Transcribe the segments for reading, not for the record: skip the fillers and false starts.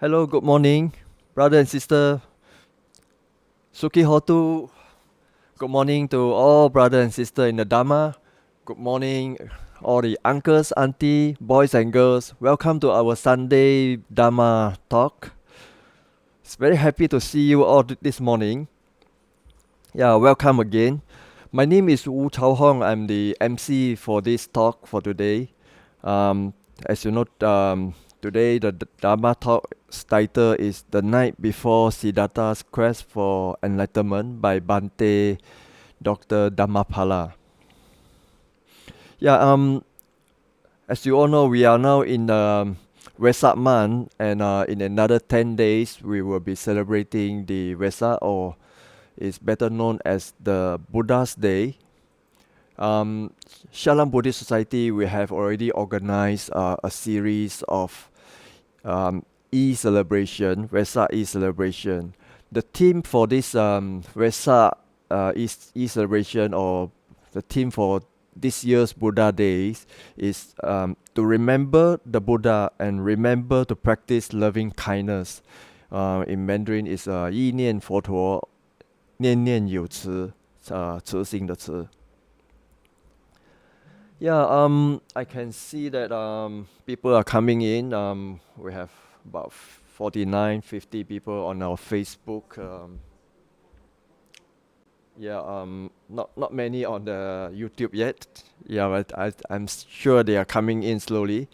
Hello, good morning, brother and sister. Suki Hotu. Good morning to all brother and sister in the Dharma. Good morning, all the uncles, auntie, boys and girls. Welcome to our Sunday Dharma talk. It's very happy to see you all this morning. Yeah, welcome again. My name is Wu Chao Hong. I'm the MC for this talk for today. As you know, today the Dharma talk's title is "The Night Before Siddhartha's Quest for Enlightenment" by Bhante Dr. Dhammapala. Yeah, as you all know, we are now in Vesak month, and in another 10 days, we will be celebrating the Vesak, or is better known as the Buddha's Day. Shalom Buddhist Society, we have already organized a series of e-celebration, Vesak e-celebration. The theme for this Vesak e-celebration, or the theme for this year's Buddha Days, is to remember the Buddha and remember to practice loving kindness. In Mandarin is 意念佛陀念念有慈，慈心的慈。Yeah, I can see that people are coming in. We have about 49, 50 people on our Facebook. Not many on the YouTube yet. Yeah, but I'm sure they are coming in slowly.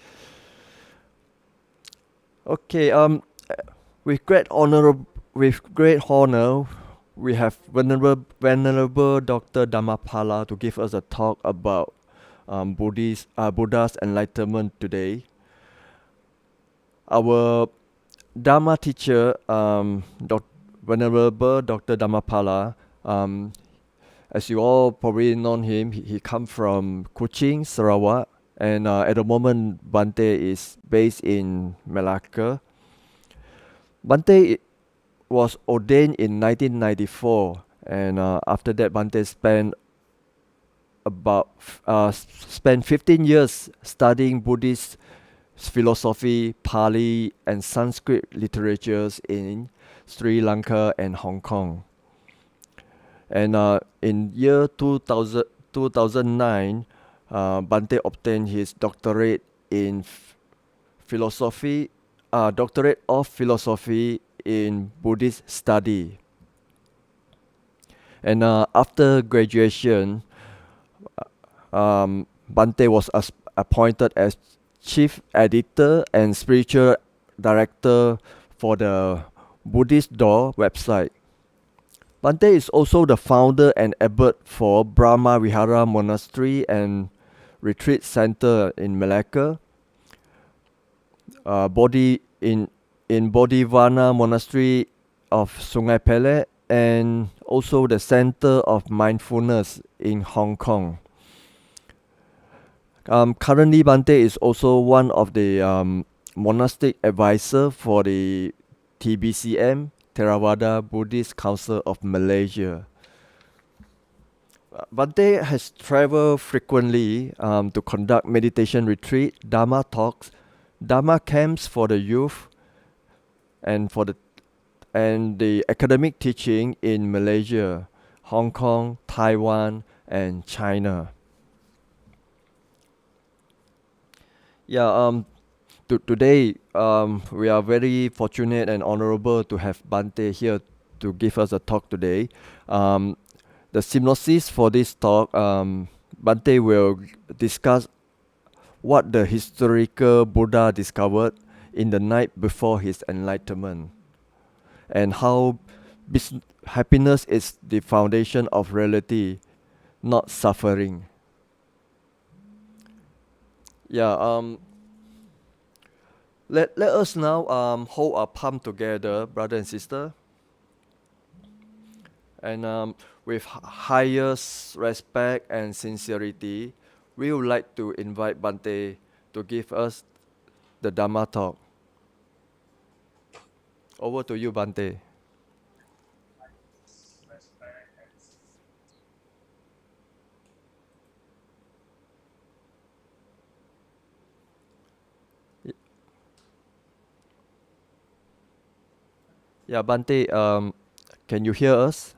Okay. With great honor, we have Venerable Dr. Dhammapala to give us a talk about Buddha's enlightenment today. Our Dharma teacher, Venerable Dr. Dhammapala, as you all probably know him, he comes from Kuching, Sarawak, and at the moment Bhante is based in Malacca. Bhante was ordained in 1994, and after that Bhante spent 15 years studying Buddhist philosophy, Pali and Sanskrit literatures in Sri Lanka and Hong Kong. And in year 2009, Bhante obtained his doctorate in doctorate of philosophy in Buddhist study. And after graduation, Bhante was appointed as chief editor and spiritual director for the Buddhist Door website. Bhante is also the founder and abbot for Brahma Vihara Monastery and Retreat Center in Malacca, Bodhi in Bodhivana Monastery of Sungai Pelet, and also the Center of Mindfulness in Hong Kong. Currently, Bhante is also one of the monastic advisor for the TBCM, Theravada Buddhist Council of Malaysia. Bhante has traveled frequently to conduct meditation retreat, Dharma talks, Dharma camps for the youth, and the academic teaching in Malaysia, Hong Kong, Taiwan, and China. Yeah, today we are very fortunate and honorable to have Bhante here to give us a talk today. The synopsis for this talk, Bhante will discuss what the historical Buddha discovered in the night before his enlightenment, and how happiness is the foundation of reality, not suffering. Yeah, let us now hold our palm together, brother and sister. And with highest respect and sincerity, we would like to invite Bhante to give us the Dharma talk. Over to you, Bhante. Yeah, Bhante, can you hear us?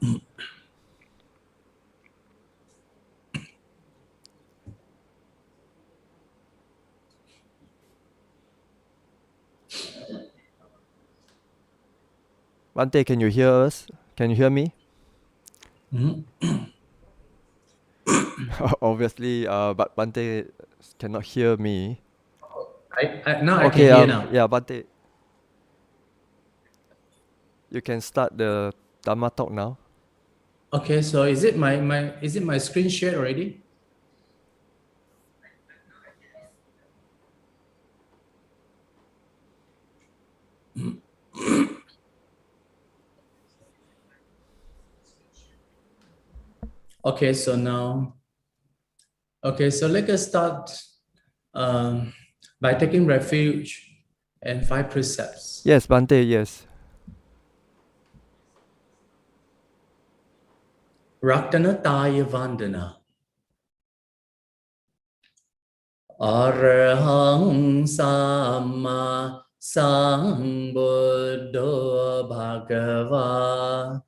Bhante, can you hear us? Can you hear me? Obviously, but Bhante cannot hear me. Now I can Okay, hear now. yeah, Bhante, you can start the Dhamma talk now. Okay, so is it my screen shared already? Okay, so now, so let us start by taking refuge in 5 precepts. Yes, Bhante, yes. Raktanataya Vandana. Arahang Samma Sambuddho Bhagava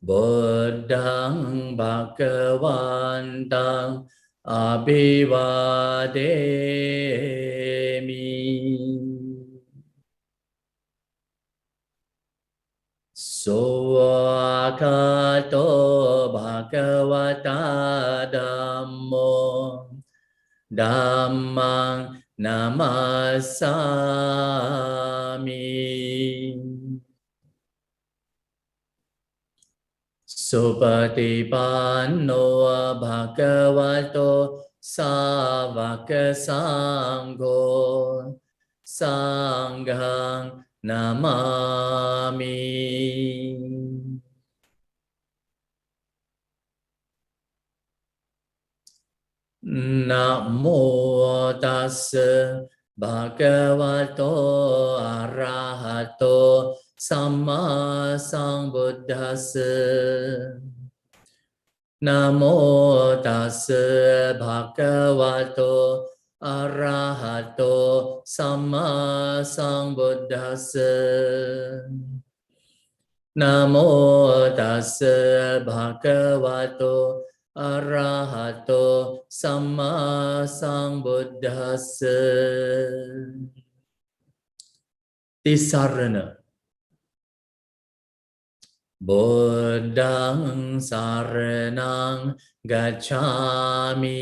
Buddhang Bhagavantang Abhivademi Soakato Bhagavata Dhammo Dhammang Namasami Supatipanno Bhagavato Savaka Sangho Sanghang Namami Namo tassa bhagavato arahato samma sambuddhassa. Namo tassa bhagavato arahato samma sambuddhassa. Namo tassa bhagavato arahato samma sambuddhassa. Tisarana. Buddhang saranang gacchami.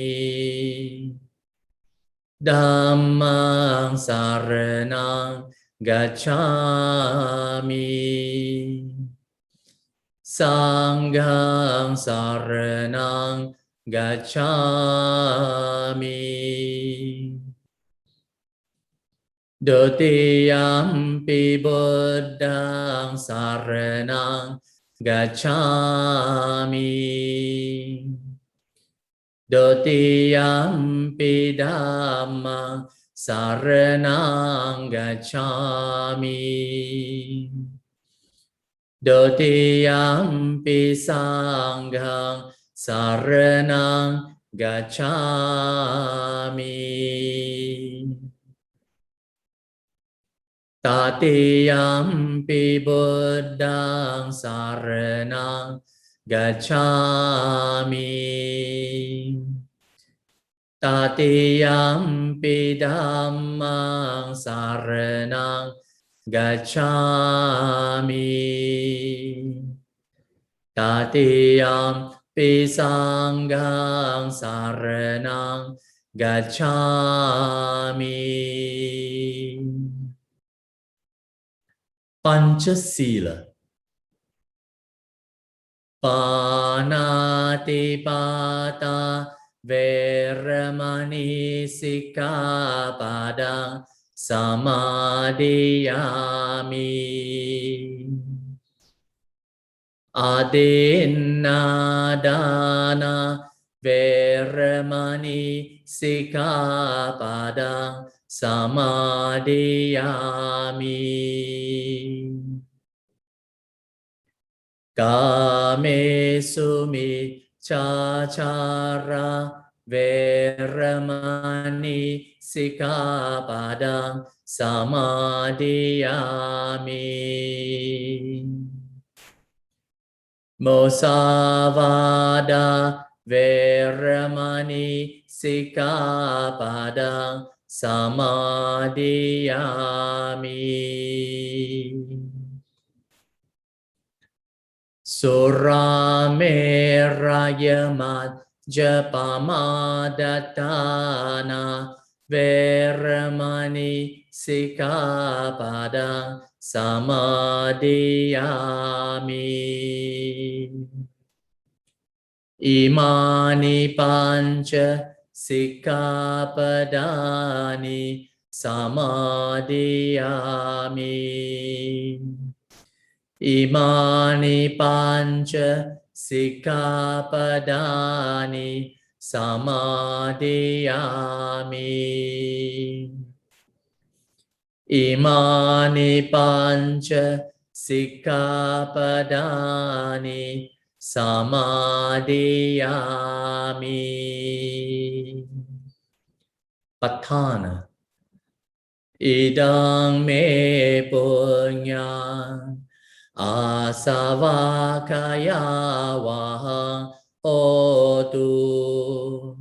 Dhammang saranang gacchami. Sanghang saranang gacchami. Dutiyampi buddhang saranang gacchami. Dutiyampi dhammang saranang gacchami. Dutiyampi sanghang saranang gacchami. Tatiyampi buddhang saranang gacchami. Tatiyampi dhammang saranang gacchami. Tatiyampi sanghang saranang gacchami. Panchasila. Panatipata Veramani Sikkhapadang Samadhiyami. Adinadana Veramani Sikkhapadang Samadhiyami. Kame sumi chachara Veramani Sikkhapadang Samadhiyami. Musavada Veramani Sikkhapadang Samadhiyami. Surameraya Japamadhatana Veramani Sikkhapadang Samadhiyami. Imani Pancha Sikkhapadani Samadhiyami. Imani Pancha Sikkhapadani Samadhiyami. Imani Pancha Sikkhapadani Samadhiyami. Patthana. Idang me punya asavakaya vahang otu.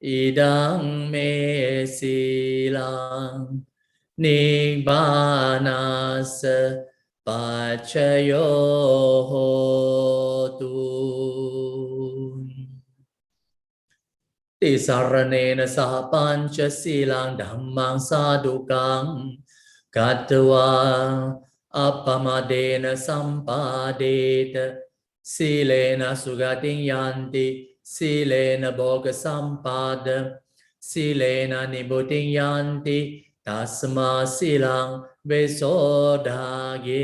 Idang me silang nibbanasa pacayo hotu. Tisaranena saha panca silang dhammang sadukang katva appamadena sampadeta silena sugating yanti silena bhoga sampada silena nibuting yanti tasma silang vesodhage.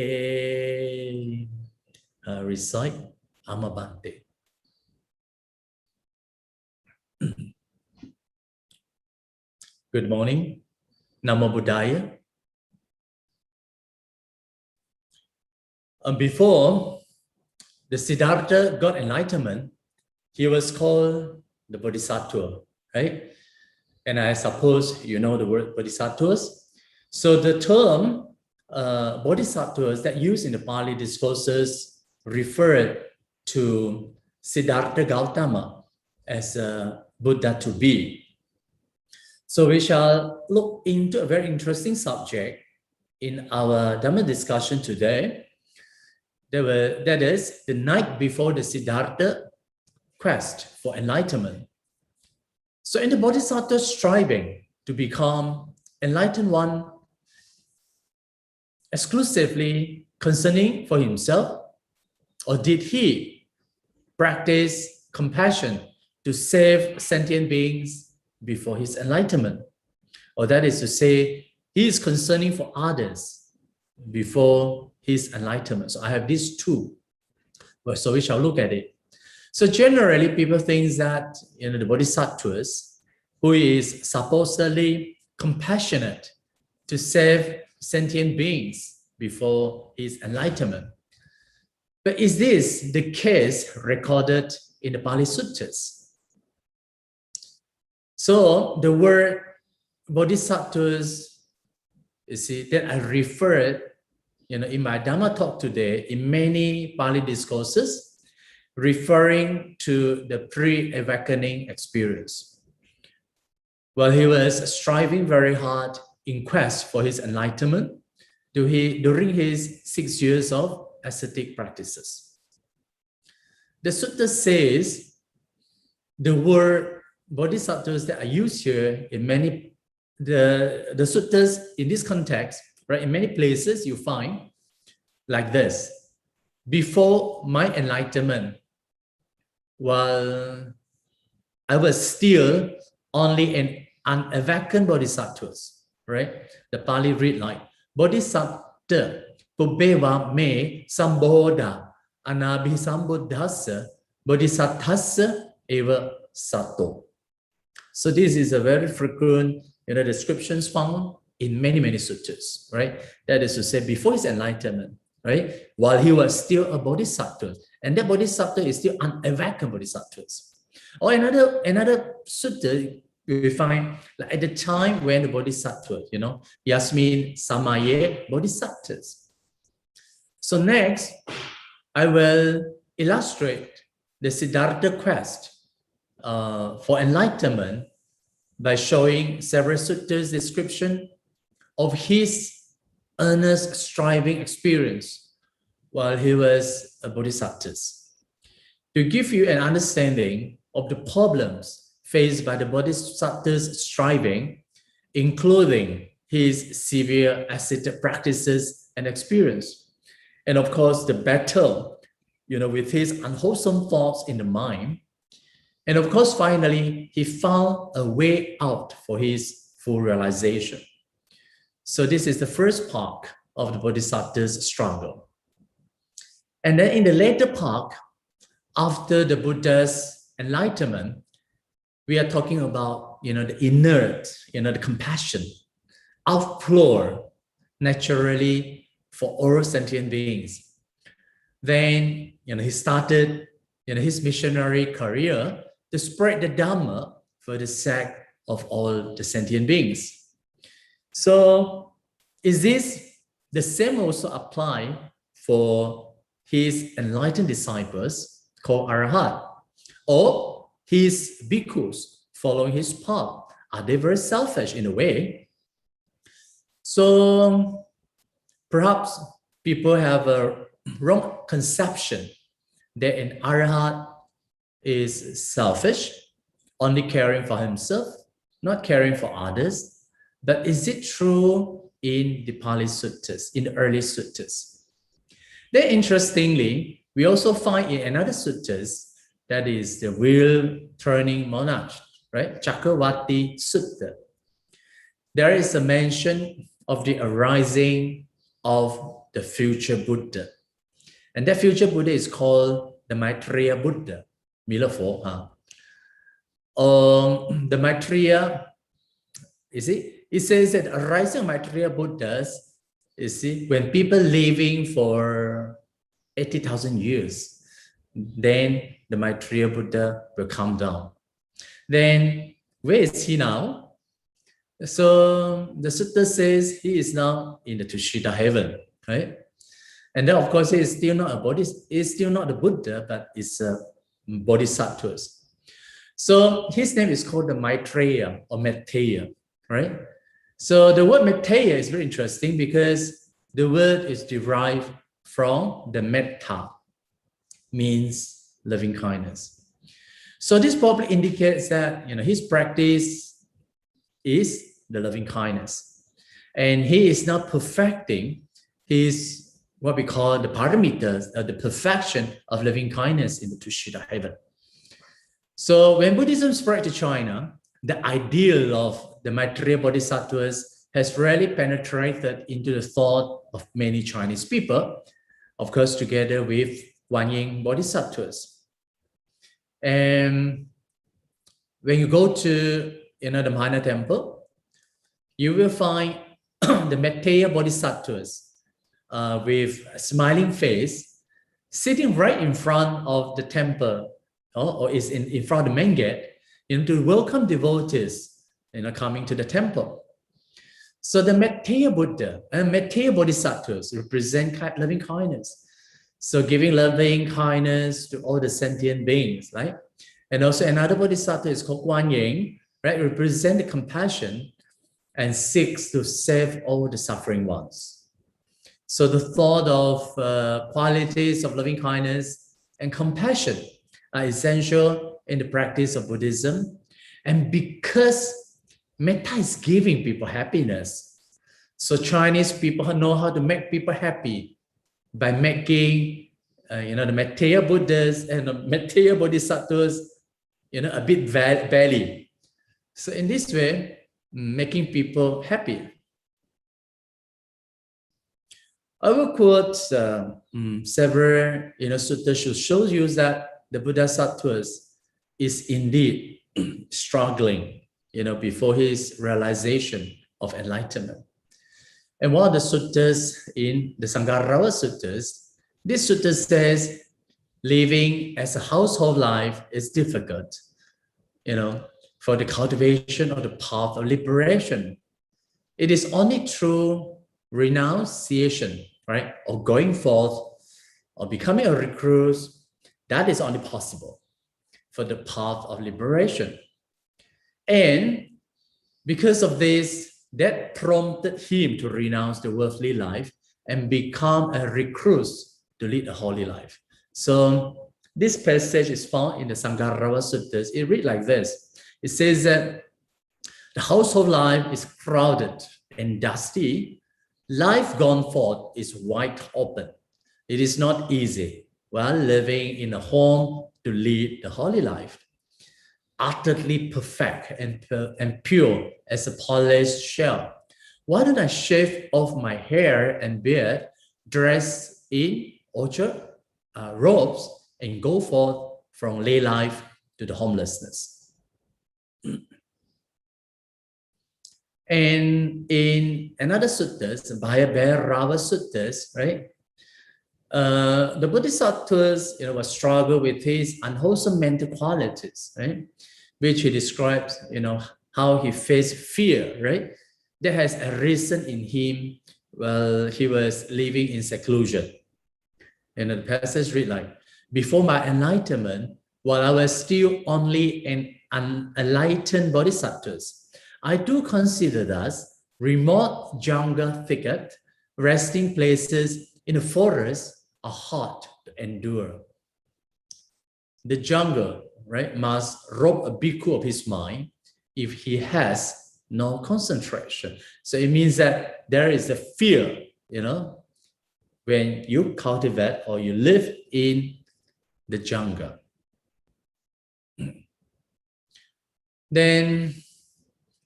Recite Bhante. Good morning. Namo Buddhaya. Before the Siddhartha got enlightenment, he was called the Bodhisattva, right? And I suppose you know the word Bodhisattvas. So the term Bodhisattvas that used in the Pali discourses referred to Siddhartha Gautama as a Buddha to be. So we shall look into a very interesting subject in our Dhamma discussion today. That is the night before the Siddhartha quest for enlightenment. So in the Bodhisattva striving to become enlightened one, exclusively concerning for himself, or did he practice compassion to save sentient beings before his enlightenment? Or that is to say, he is concerning for others before his enlightenment. So I have these two. So we shall look at it. So generally, people think that the Bodhisattvas, who is supposedly compassionate to save sentient beings before his enlightenment. But is this the case recorded in the Pali Suttas? So the word Bodhisattvas, you see, that I referred, in my Dhamma talk today, in many Pali discourses, referring to the pre-awakening experience. While he was striving very hard in quest for his enlightenment during his 6 years of ascetic practices. The sutta says the word Bodhisattvas that are used here in many, the suttas in this context, right, in many places you find like this: before my enlightenment, while I was still only an unawakened bodhisattvas, right? The Pali read like Bodhisattva Pubbeva me sambodha anabhisambuddhassa bodhisatthassa eva sato. So this is a very frequent descriptions found in many suttas, right? That is to say, before his enlightenment, right? While he was still a bodhisattva, and that bodhisattva is still unawakened bodhisattvas. Or another sutta we find like at the time when the Bodhisattva, Yasmin Samaye Bodhisattvas. So next, I will illustrate the Siddhartha quest for enlightenment by showing several suttas description of his earnest striving experience while he was a bodhisattva, to give you an understanding of the problems faced by the bodhisattva's striving, including his severe ascetic practices and experience, and of course the battle, with his unwholesome thoughts in the mind, and of course finally he found a way out for his full realization. So this is the first part of the bodhisattva's struggle. And then in the later part, after the Buddha's enlightenment, we are talking about, the inert, the compassion, outflow naturally for all sentient beings. Then, he started, his missionary career to spread the Dhamma for the sake of all the sentient beings. So is this the same also apply for his enlightened disciples called Arahat, or his bhikkhus following his path? Are they very selfish in a way? So perhaps people have a wrong conception that an Arahat is selfish, only caring for himself, not caring for others. But is it true in the Pali Suttas, in the early Suttas? Then interestingly, we also find in another Suttas, that is the wheel-turning monarch, right? Chakravarti Sutta. There is a mention of the arising of the future Buddha. And that future Buddha is called the Maitreya Buddha. The Maitreya, it says that arising of Maitreya Buddhas, when people living for 80,000 years, then the Maitreya Buddha will come down. Then where is he now? So the sutta says he is now in the Tushita heaven, right? And then of course he is still not a Buddha, but it's a Bodhisattva. So his name is called the Maitreya or Metteyya, right? So the word Metteyya is very interesting because the word is derived from the metta, means loving kindness. So this probably indicates that his practice is the loving kindness, and he is now perfecting his what we call the paramitas, the perfection of loving kindness in the Tushita heaven. So when Buddhism spread to China, the ideal of the Maitreya Bodhisattvas has really penetrated into the thought of many Chinese people, of course, together with Guanyin Bodhisattvas. And when you go to the Mahana temple, you will find the Metteyya Bodhisattvas with a smiling face, sitting right in front of the temple, or is in front of the main gate, to welcome devotees, coming to the temple. So the Metteyya Buddha and Metteyya Bodhisattvas represent loving kindness. So giving loving kindness to all the sentient beings, right? And also another Bodhisattva is called Guanyin, right? Represent the compassion and seeks to save all the suffering ones. So the thought of qualities of loving kindness and compassion are essential in the practice of Buddhism. And because metta is giving people happiness, so Chinese people know how to make people happy by making, the Metteyya Buddhas and the Metteyya Bodhisattvas, a bit belly. So in this way, making people happy. I will quote several, suttas to show you that the Bodhisattvas is indeed struggling, before his realization of enlightenment. And one of the suttas in the Sangharava suttas, this sutta says, living as a household life is difficult for the cultivation of the path of liberation. It is only through renunciation, right, or going forth, or becoming a recluse, that is only possible for the path of liberation. And because of this, that prompted him to renounce the worldly life and become a recluse to lead a holy life. So this passage is found in the Sangharava Suttas. It reads like this. It says that the household life is crowded and dusty. Life gone forth is wide open. It is not easy while living in a home to lead the holy life. Utterly perfect and pure as a polished shell. Why don't I shave off my hair and beard, dress in orchard robes, and go forth from lay life to the homelessness? And in another suttas, Bhairava Suttas, right? The Bodhisattvas, was struggle with his unwholesome mental qualities, right? Which he describes, how he faced fear, right? That has arisen in him while he was living in seclusion. And the passage read like, before my enlightenment, while I was still only an unenlightened bodhisattva, I do consider thus remote jungle thicket, resting places in the forest are hard to endure. The jungle, right, must rob a bhikkhu of his mind if he has no concentration. So it means that there is a fear, when you cultivate or you live in the jungle. Then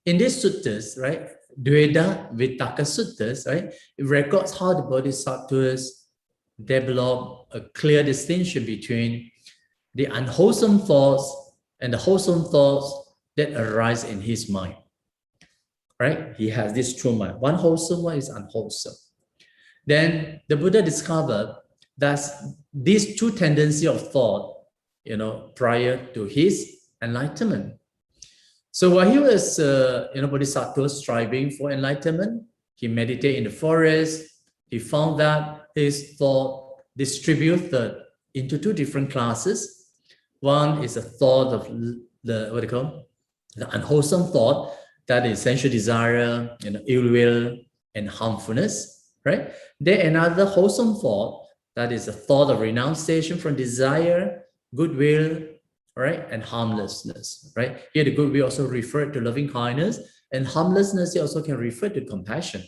in these suttas, right, Dveda Vitaka suttas, right, it records how the bodhisattvas develop a clear distinction between the unwholesome thoughts and the wholesome thoughts that arise in his mind. Right? He has this true mind. One wholesome, one is unwholesome. Then the Buddha discovered that these two tendencies of thought, prior to his enlightenment. So while he was, Bodhisattva striving for enlightenment, he meditated in the forest. He found that his thought distributed into two different classes. One is a thought of the unwholesome thought, that is sensual desire, ill will, and harmfulness, right? Then another wholesome thought, that is a thought of renunciation from desire, goodwill, right, and harmlessness, right? Here the goodwill also referred to loving kindness, and harmlessness also can refer to compassion.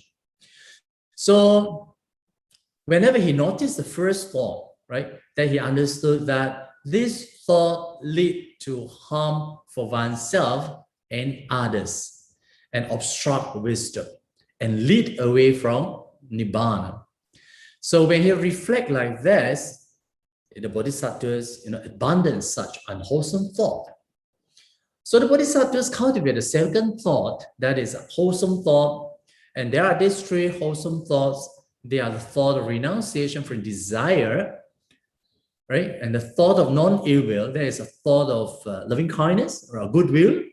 So whenever he noticed the first thought, right, that he understood that this thought lead to harm for oneself and others, and obstruct wisdom, and lead away from Nibbana. So when he reflect like this, the bodhisattvas, abandon such unwholesome thought. So the bodhisattvas cultivate the second thought, that is a wholesome thought, and there are these three wholesome thoughts. They are the thought of renunciation from desire, right? And the thought of non-ill will, there is a thought of loving kindness or goodwill,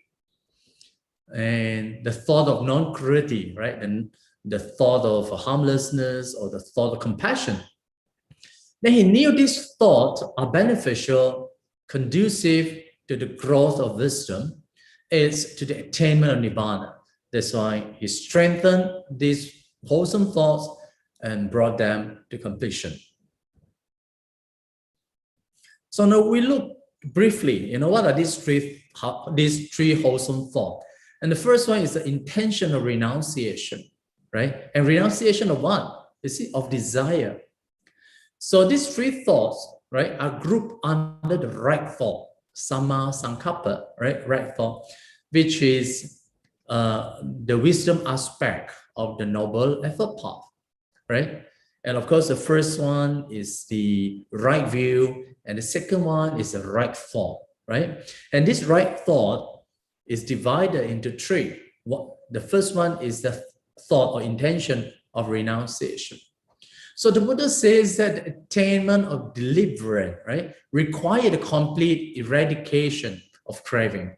and the thought of non-cruelty, right? And the thought of harmlessness or the thought of compassion. Then he knew these thoughts are beneficial, conducive to the growth of wisdom, is to the attainment of Nibbana. That's why he strengthened these wholesome thoughts and brought them to completion. So now we look briefly, what are these three wholesome thoughts? And the first one is the intention of renunciation, right? And renunciation of what? Of desire. So these three thoughts, right, are grouped under the right thought, Samma Sankappa, right, right thought, which is the wisdom aspect of the Noble Effort path, right? And of course, the first one is the right view, and the second one is the right thought, right? And this right thought is divided into three. The first one is the thought or intention of renunciation. So the Buddha says that the attainment of deliverance, right, require the complete eradication of craving.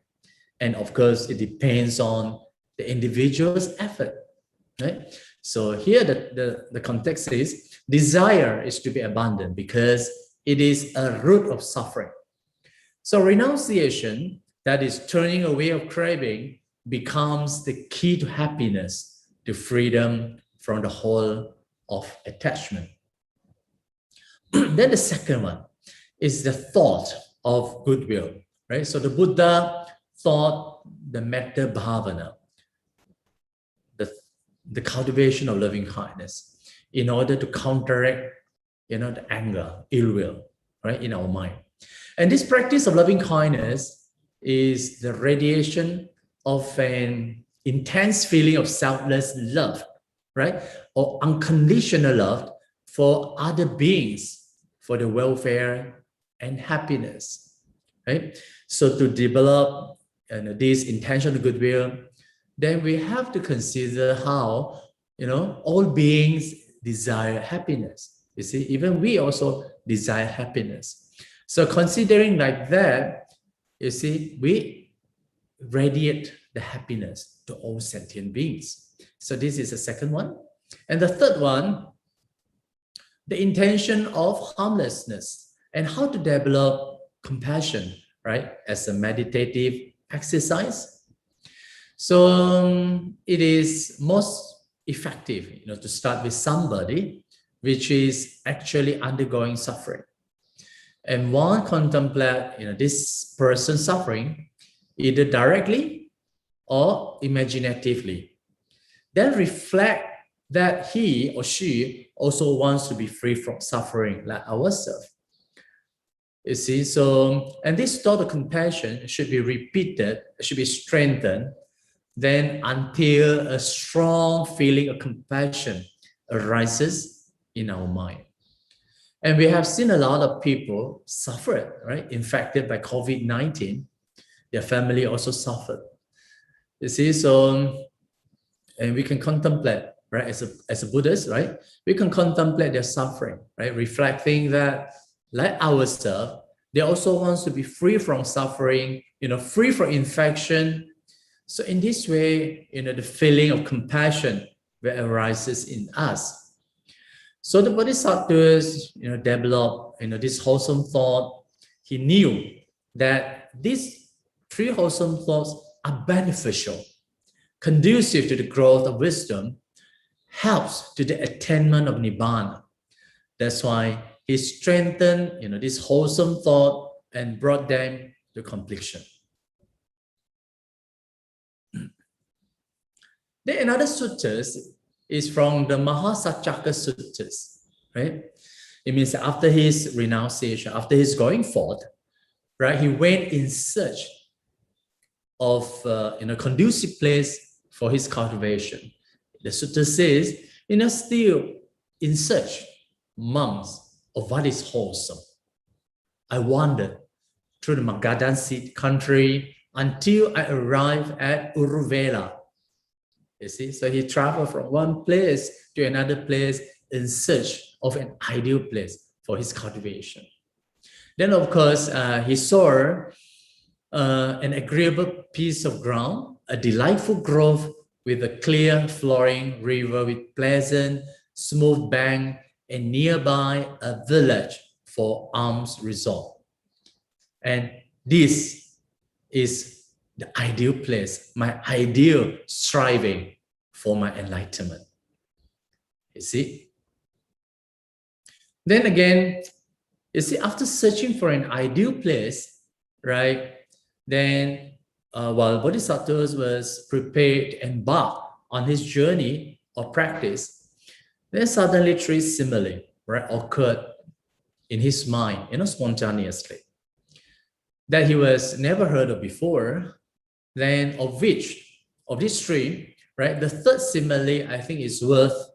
And of course, it depends on the individual's effort, right? So here the context is desire is to be abandoned because it is a root of suffering. So renunciation, that is turning away of craving, becomes the key to happiness, to freedom from the whole of attachment. Then the second one is the thought of goodwill, right? So the Buddha thought the metta bhavana, the cultivation of loving kindness, in order to counteract, the anger, ill will, right, in our mind. And this practice of loving kindness is the radiation of an intense feeling of selfless love, right, or unconditional love for other beings, for the welfare and happiness, right? So to develop this intentional goodwill, then we have to consider how, all beings desire happiness. You see, even we also desire happiness. So considering like that, you see, we radiate the happiness to all sentient beings. So this is the second one. And the third one, the intention of harmlessness and how to develop compassion, right, as a meditative exercise. So it is most effective, to start with somebody which is actually undergoing suffering. And one contemplate, this person suffering either directly or imaginatively. Then reflect that he or she also wants to be free from suffering like ourselves. You see, so, and this thought of compassion should be repeated, should be strengthened, then until a strong feeling of compassion arises in our mind. And we have seen a lot of people suffer, right? Infected by COVID-19. Their family also suffered. You see, so, and we can contemplate, right? As a Buddhist, right? We can contemplate their suffering, right? Reflecting that, like ourselves, they also want to be free from suffering, free from infection. So in this way, the feeling of compassion arises in us. So the Bodhisattvas, developed, this wholesome thought. He knew that these three wholesome thoughts are beneficial, conducive to the growth of wisdom, helps to the attainment of Nibbana. That's why he strengthened, this wholesome thought and brought them to completion. Then another suttas is from the Mahasacaka suttas, right? It means that after his renunciation, after his going forth, right, he went in search of a conducive place for his cultivation. The sutta says, still in search, monks, of what is wholesome. I wandered through the Magadhan seed country until I arrived at Uruvela. You see, so he traveled from one place to another place in search of an ideal place for his cultivation. Then, of course, he saw an agreeable piece of ground, a delightful grove with a clear flowing river with pleasant, smooth bank, and nearby a village for alms resort. And this is the ideal place, my ideal striving for my enlightenment. You see? Then again, you see, after searching for an ideal place, right, then while Bodhisattva was prepared to embark on his journey or practice, then suddenly three simile, right, occurred in his mind, spontaneously, that he was never heard of before. Then of these three, right, the third simile I think is worth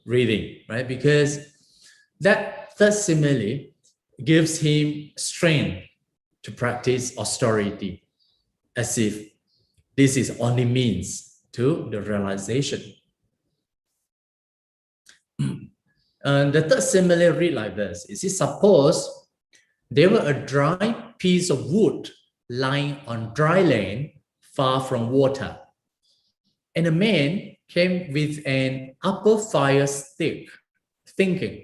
reading, right, because that third simile gives him strength to practice austerity, as if this is only means to the realization. And the third simile read like this. You see, suppose there were a dry piece of wood lying on dry land far from water. And the man came with an upper fire stick, thinking,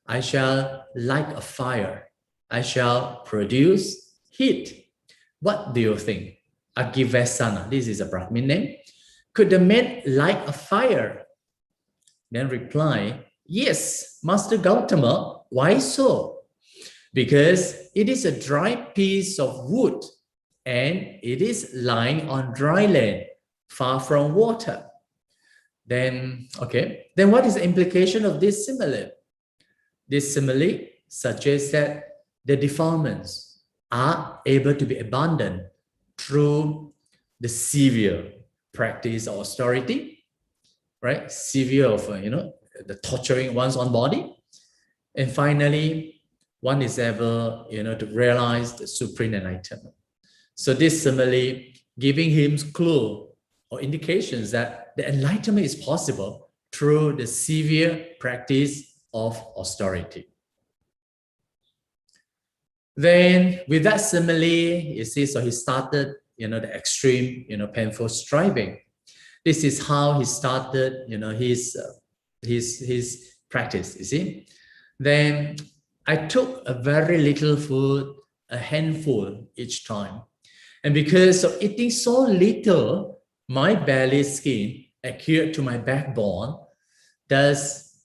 I shall light a fire. I shall produce heat. What do you think? Agivesana, this is a Brahmin name. Could the man light a fire? Then reply, yes, Master Gautama, why so? Because it is a dry piece of wood and it is lying on dry land, far from water. Then what is the implication of this simile? This simile suggests that the defilements are able to be abandoned through the severe practice of austerity, right? Severe of, the torturing one's own body. And finally, one is able, to realize the supreme enlightenment. So this simile giving him clue or indications that the enlightenment is possible through the severe practice of austerity. Then with that simile, you see, so he started, the extreme, painful striving. This is how he started, his practice, you see. Then I took a very little food, a handful each time. And because of eating so little, my belly skin adhered to my backbone. Thus,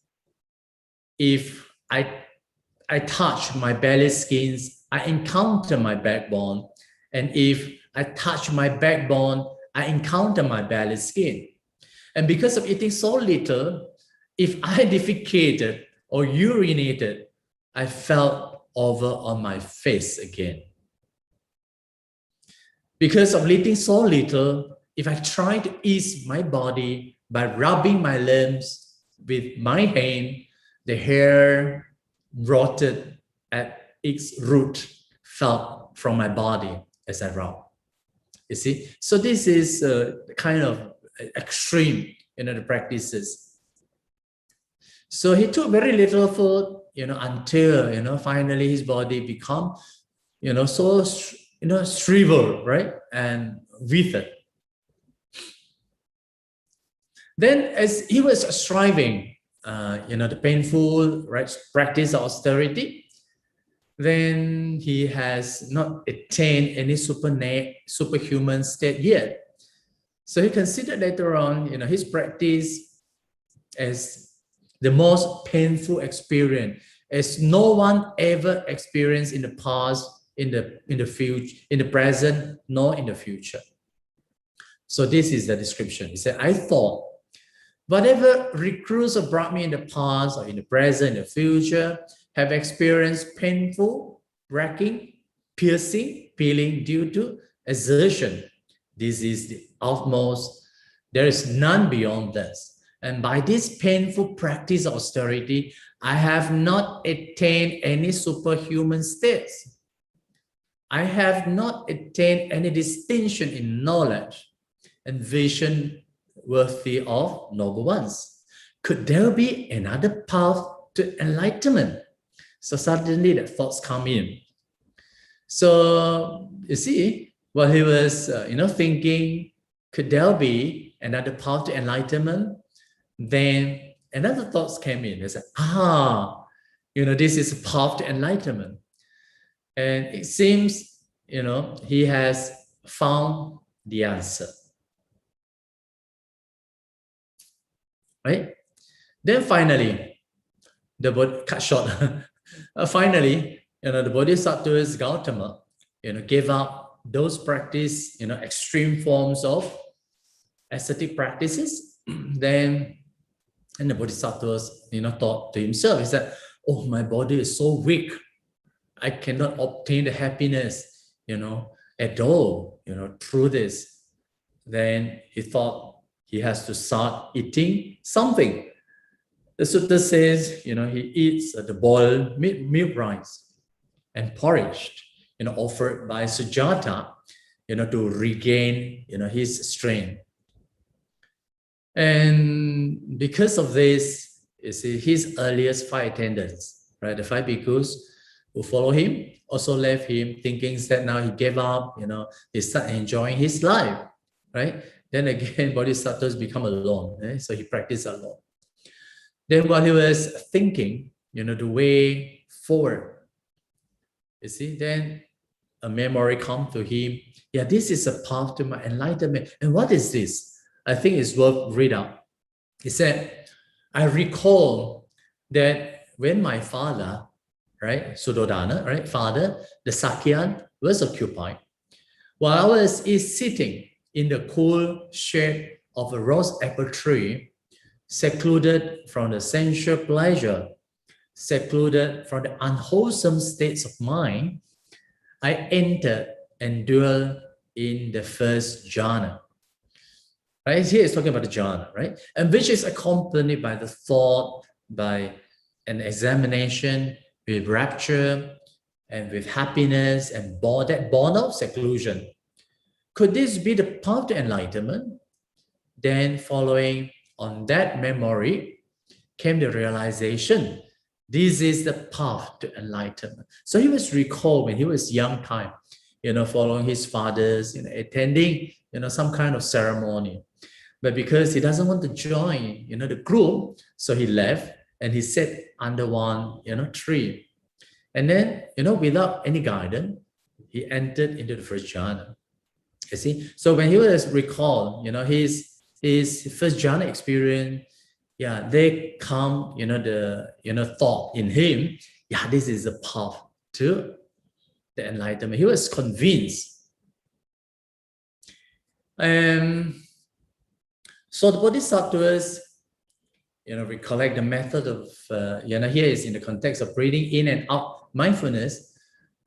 if I touch my belly skins, I encounter my backbone. And if I touch my backbone, I encounter my belly skin. And because of eating so little, if I defecated or urinated, I fell over on my face again. Because of eating so little, if I try to ease my body by rubbing my limbs with my hand, the hair rotted at its root, fell from my body as I rub. You see, so this is kind of extreme, the practices. So he took very little food, until finally his body become, so shriveled, right, and withered. Then, as he was striving, the painful, right, practice of austerity, then he has not attained any superhuman state yet. So he considered later on, his practice as the most painful experience, as no one ever experienced in the past, in the future, in the present, nor in the future. So this is the description. He said, I thought, whatever recruits of Brahmin in the past or in the present, in the future, have experienced painful, racking, piercing, feeling due to exertion. This is the utmost. There is none beyond this. And by this painful practice of austerity, I have not attained any superhuman states. I have not attained any distinction in knowledge and vision worthy of noble ones. Could there be another path to enlightenment? So suddenly the thoughts come in. So you see, while he was thinking, could there be another path to enlightenment? Then another thoughts came in. He said, this is a path to enlightenment. And it seems, he has found the answer. Right? Then finally, cut short. Finally, the Bodhisattva Gautama, gave up those practice, extreme forms of ascetic practices. Then, and the Bodhisattva, thought to himself, he said, oh, my body is so weak. I cannot obtain the happiness, at all, through this. Then he thought he has to start eating something. The sutta says, he eats the boiled milk rice and porridge, offered by Sujata, to regain, his strength. And because of this, you see, his earliest 5 attendants, right, the 5 bhikkhus who follow him, also left him thinking that now he gave up, he started enjoying his life. right? Then again, Bodhisattvas become alone, so he practiced alone. Then while he was thinking, the way forward, you see, then a memory come to him. Yeah, this is a path to my enlightenment. And what is this? I think it's worth read out. He said, I recall that when my father, right, Suddhodana, right, father, the Sakyan, was occupied, while I was sitting in the cool shade of a rose apple tree, secluded from the sensual pleasure, secluded from the unwholesome states of mind, I entered and dwelt in the first jhana. Right? Here it's talking about the jhana, right? And which is accompanied by the thought, by an examination, with rapture, and with happiness, and that born of seclusion. Could this be the path to enlightenment? Then following on that memory came the realization, this is the path to enlightenment. So he was recalled when he was young time, following his fathers, attending, some kind of ceremony. But because he doesn't want to join, the group, so he left and he sat under one, tree. And then, without any guidance, he entered into the first jhana. You see, so when he was recalled, his first jhana experience, yeah, they come, the thought in him, yeah, this is the path to the enlightenment. He was convinced. So the Bodhisattvas, recollect the method of, here is in the context of breathing in and out mindfulness,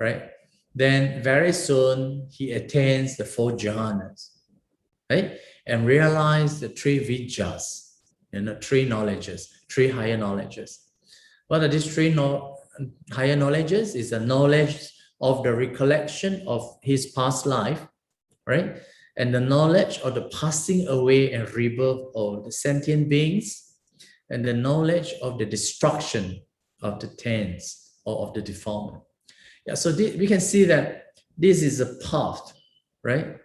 right? Then very soon he attains the 4 jhanas, right? And realize the 3 vijjas, 3 knowledges, 3 higher knowledges. What are these 3 higher knowledges? Is a knowledge of the recollection of his past life, right? And the knowledge of the passing away and rebirth of the sentient beings, and the knowledge of the destruction of the tense or of the deformed. Yeah, so we can see that this is a path, right,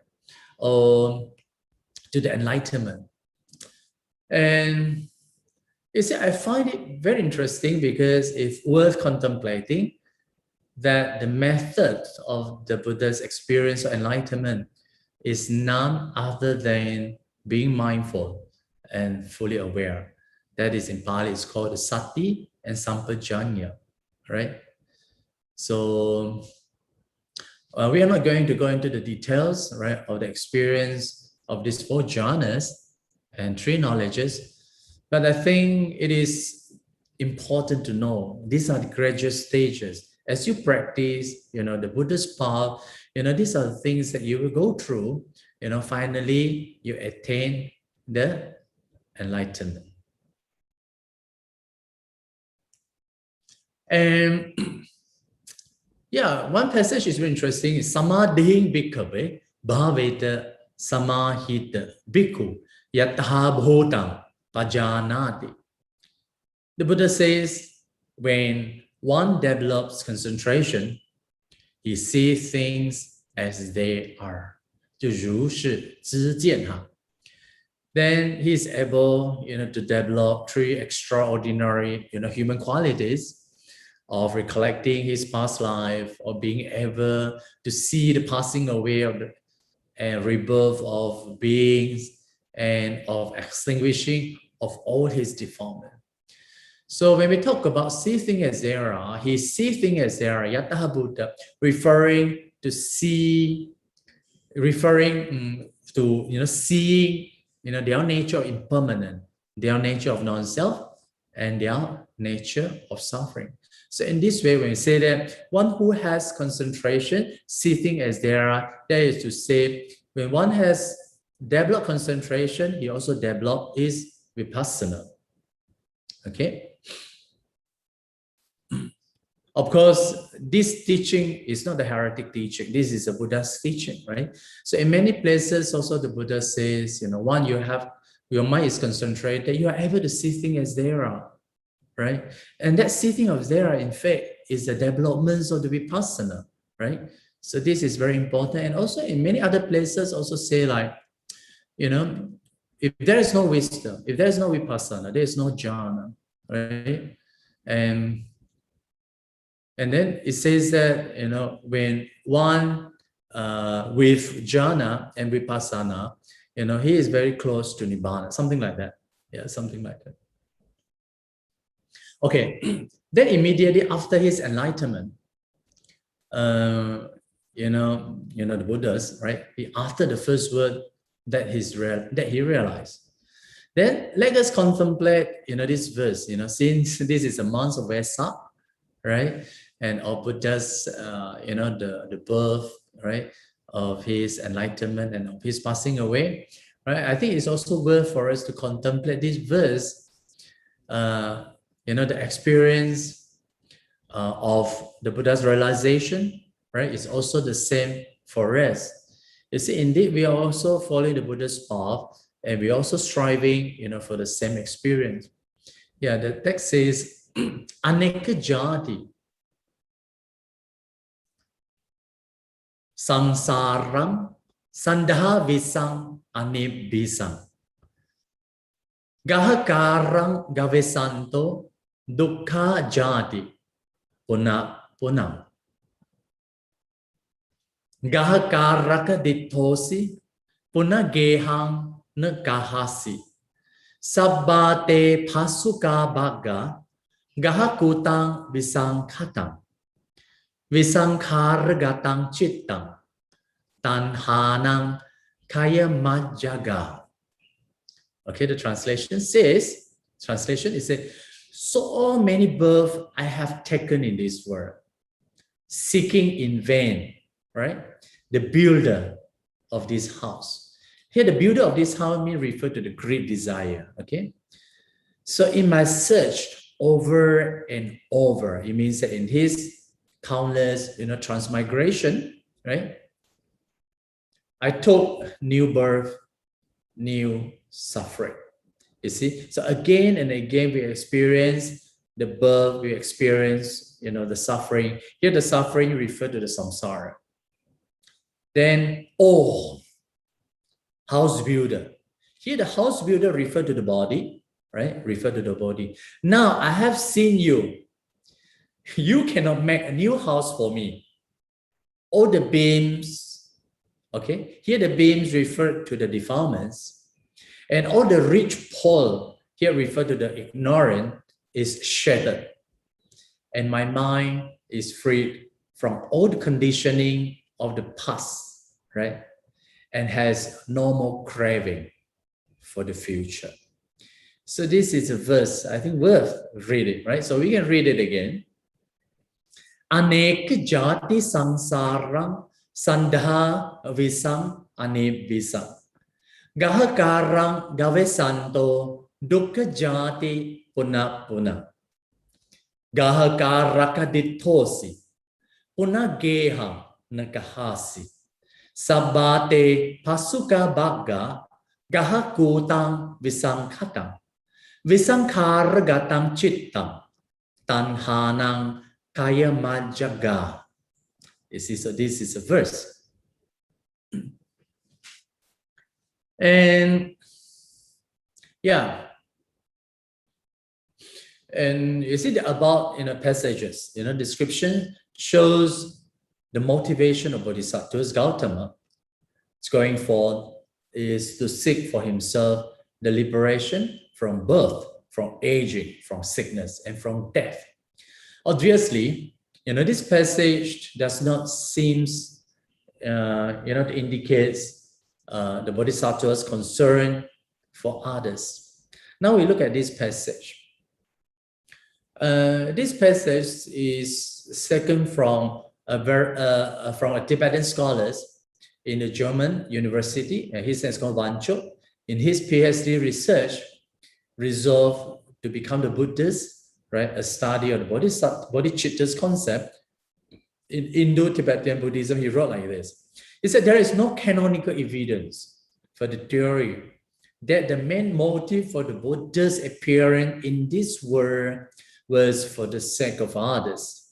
to the enlightenment. And you see, I find it very interesting because it's worth contemplating that the method of the Buddha's experience of enlightenment is none other than being mindful and fully aware. That is, in Pali, it's called the sati and sampajanya, right? So we are not going to go into the details, right, of the experience of these 4 jhanas and 3 knowledges, but I think it is important to know these are the gradual stages. As you practice, the Buddha's path, these are the things that you will go through, finally you attain the enlightenment. And yeah, one passage is very interesting. Is samadhiing bhikkhave bhaveta samahita bhikkhu yatha bhutam pajanati. The Buddha says, when one develops concentration, he sees things as they are. 就如是知见哈. Then he is able, to develop 3 extraordinary, human qualities of recollecting his past life, or being able to see the passing away of the and rebirth of beings, and of extinguishing of all his deformity. So when we talk about see things as they are, he sees things as they are, yataha Buddha, referring to see, referring to seeing, their nature of impermanent, their nature of non-self, and their nature of suffering. So in this way, when we say that one who has concentration, see things as they are, that is to say, when one has developed concentration, he also developed his vipassana. Okay. Of course, this teaching is not the heretic teaching. This is a Buddha's teaching, right? So in many places, also the Buddha says, one, your mind is concentrated, you are able to see things as they are, right? And that seeing of there, in fact, is the development of the vipassana, right? So this is very important. And also in many other places also say like, if there is no wisdom, if there is no vipassana, there is no jhana, right? And then it says that, when one with jhana and vipassana, he is very close to nibbana, something like that. Yeah, something like that. Okay, then immediately after his enlightenment, the Buddhas, right? After the first word that he realized, then let us contemplate, this verse. Since this is a month of Vesak, right? And our Buddha's, the birth, right, of his enlightenment and of his passing away, right? I think it's also worth for us to contemplate this verse, the experience of the Buddha's realization, right? It's also the same for us. You see, indeed, we are also following the Buddha's path, and we're also striving, for the same experience. Yeah, the text says, Aneka jati samsaram sandha visam anibisam gahakarang gavesanto dukkha jati punam gahakaraka dithosi punagehang nakahasi sabbate pasuka bhagga gahakutang visankhatang visankhargatang chittam tanhanang kayamajjaga. Okay, the translation is so many births I have taken in this world, seeking in vain, right? The builder of this house. Here, the builder of this house means refer to the great desire, okay? So in my search over and over, it means that in his countless, transmigration, right? I took new birth, new suffering. You see, so again and again we experience the birth, we experience, the suffering. Here, the suffering refer to the samsara. Then, house builder. Here, the house builder refer to the body, right? Refer to the body. Now, I have seen you. You cannot make a new house for me. All the beams, okay? Here, the beams refer to the defilements. And all the rich pole, here refer to the ignorant, is shattered. And my mind is freed from all the conditioning of the past, right? And has no more craving for the future. So this is a verse, I think, worth reading, right? So we can read it again. Anek jati samsaram sandha visam anibisam gahakarang gavesanto dukkha jati punapuna gahakaraka dithosi punageha nakahasi sabbate pasuka bhagga gahakutang visankhatang visankharagatam chittam tanhanang kayamajjaga. You see, so this is a verse. And yeah, and you see the about passages, description shows the motivation of Bodhisattva Gautama. It's going forth is to seek for himself the liberation from birth, from aging, from sickness, and from death. Obviously, this passage does not seem, to indicate the Bodhisattva's concern for others. Now we look at this passage. This passage is taken from a Tibetan scholar in a German university, and his name is called Wancho. In his PhD research, resolved to become the Buddhist, right? A study of the bodhicitta's concept. In Indo-Tibetan Buddhism, he wrote like this. He said, there is no canonical evidence for the theory that the main motive for the Buddha's appearance in this world was for the sake of others.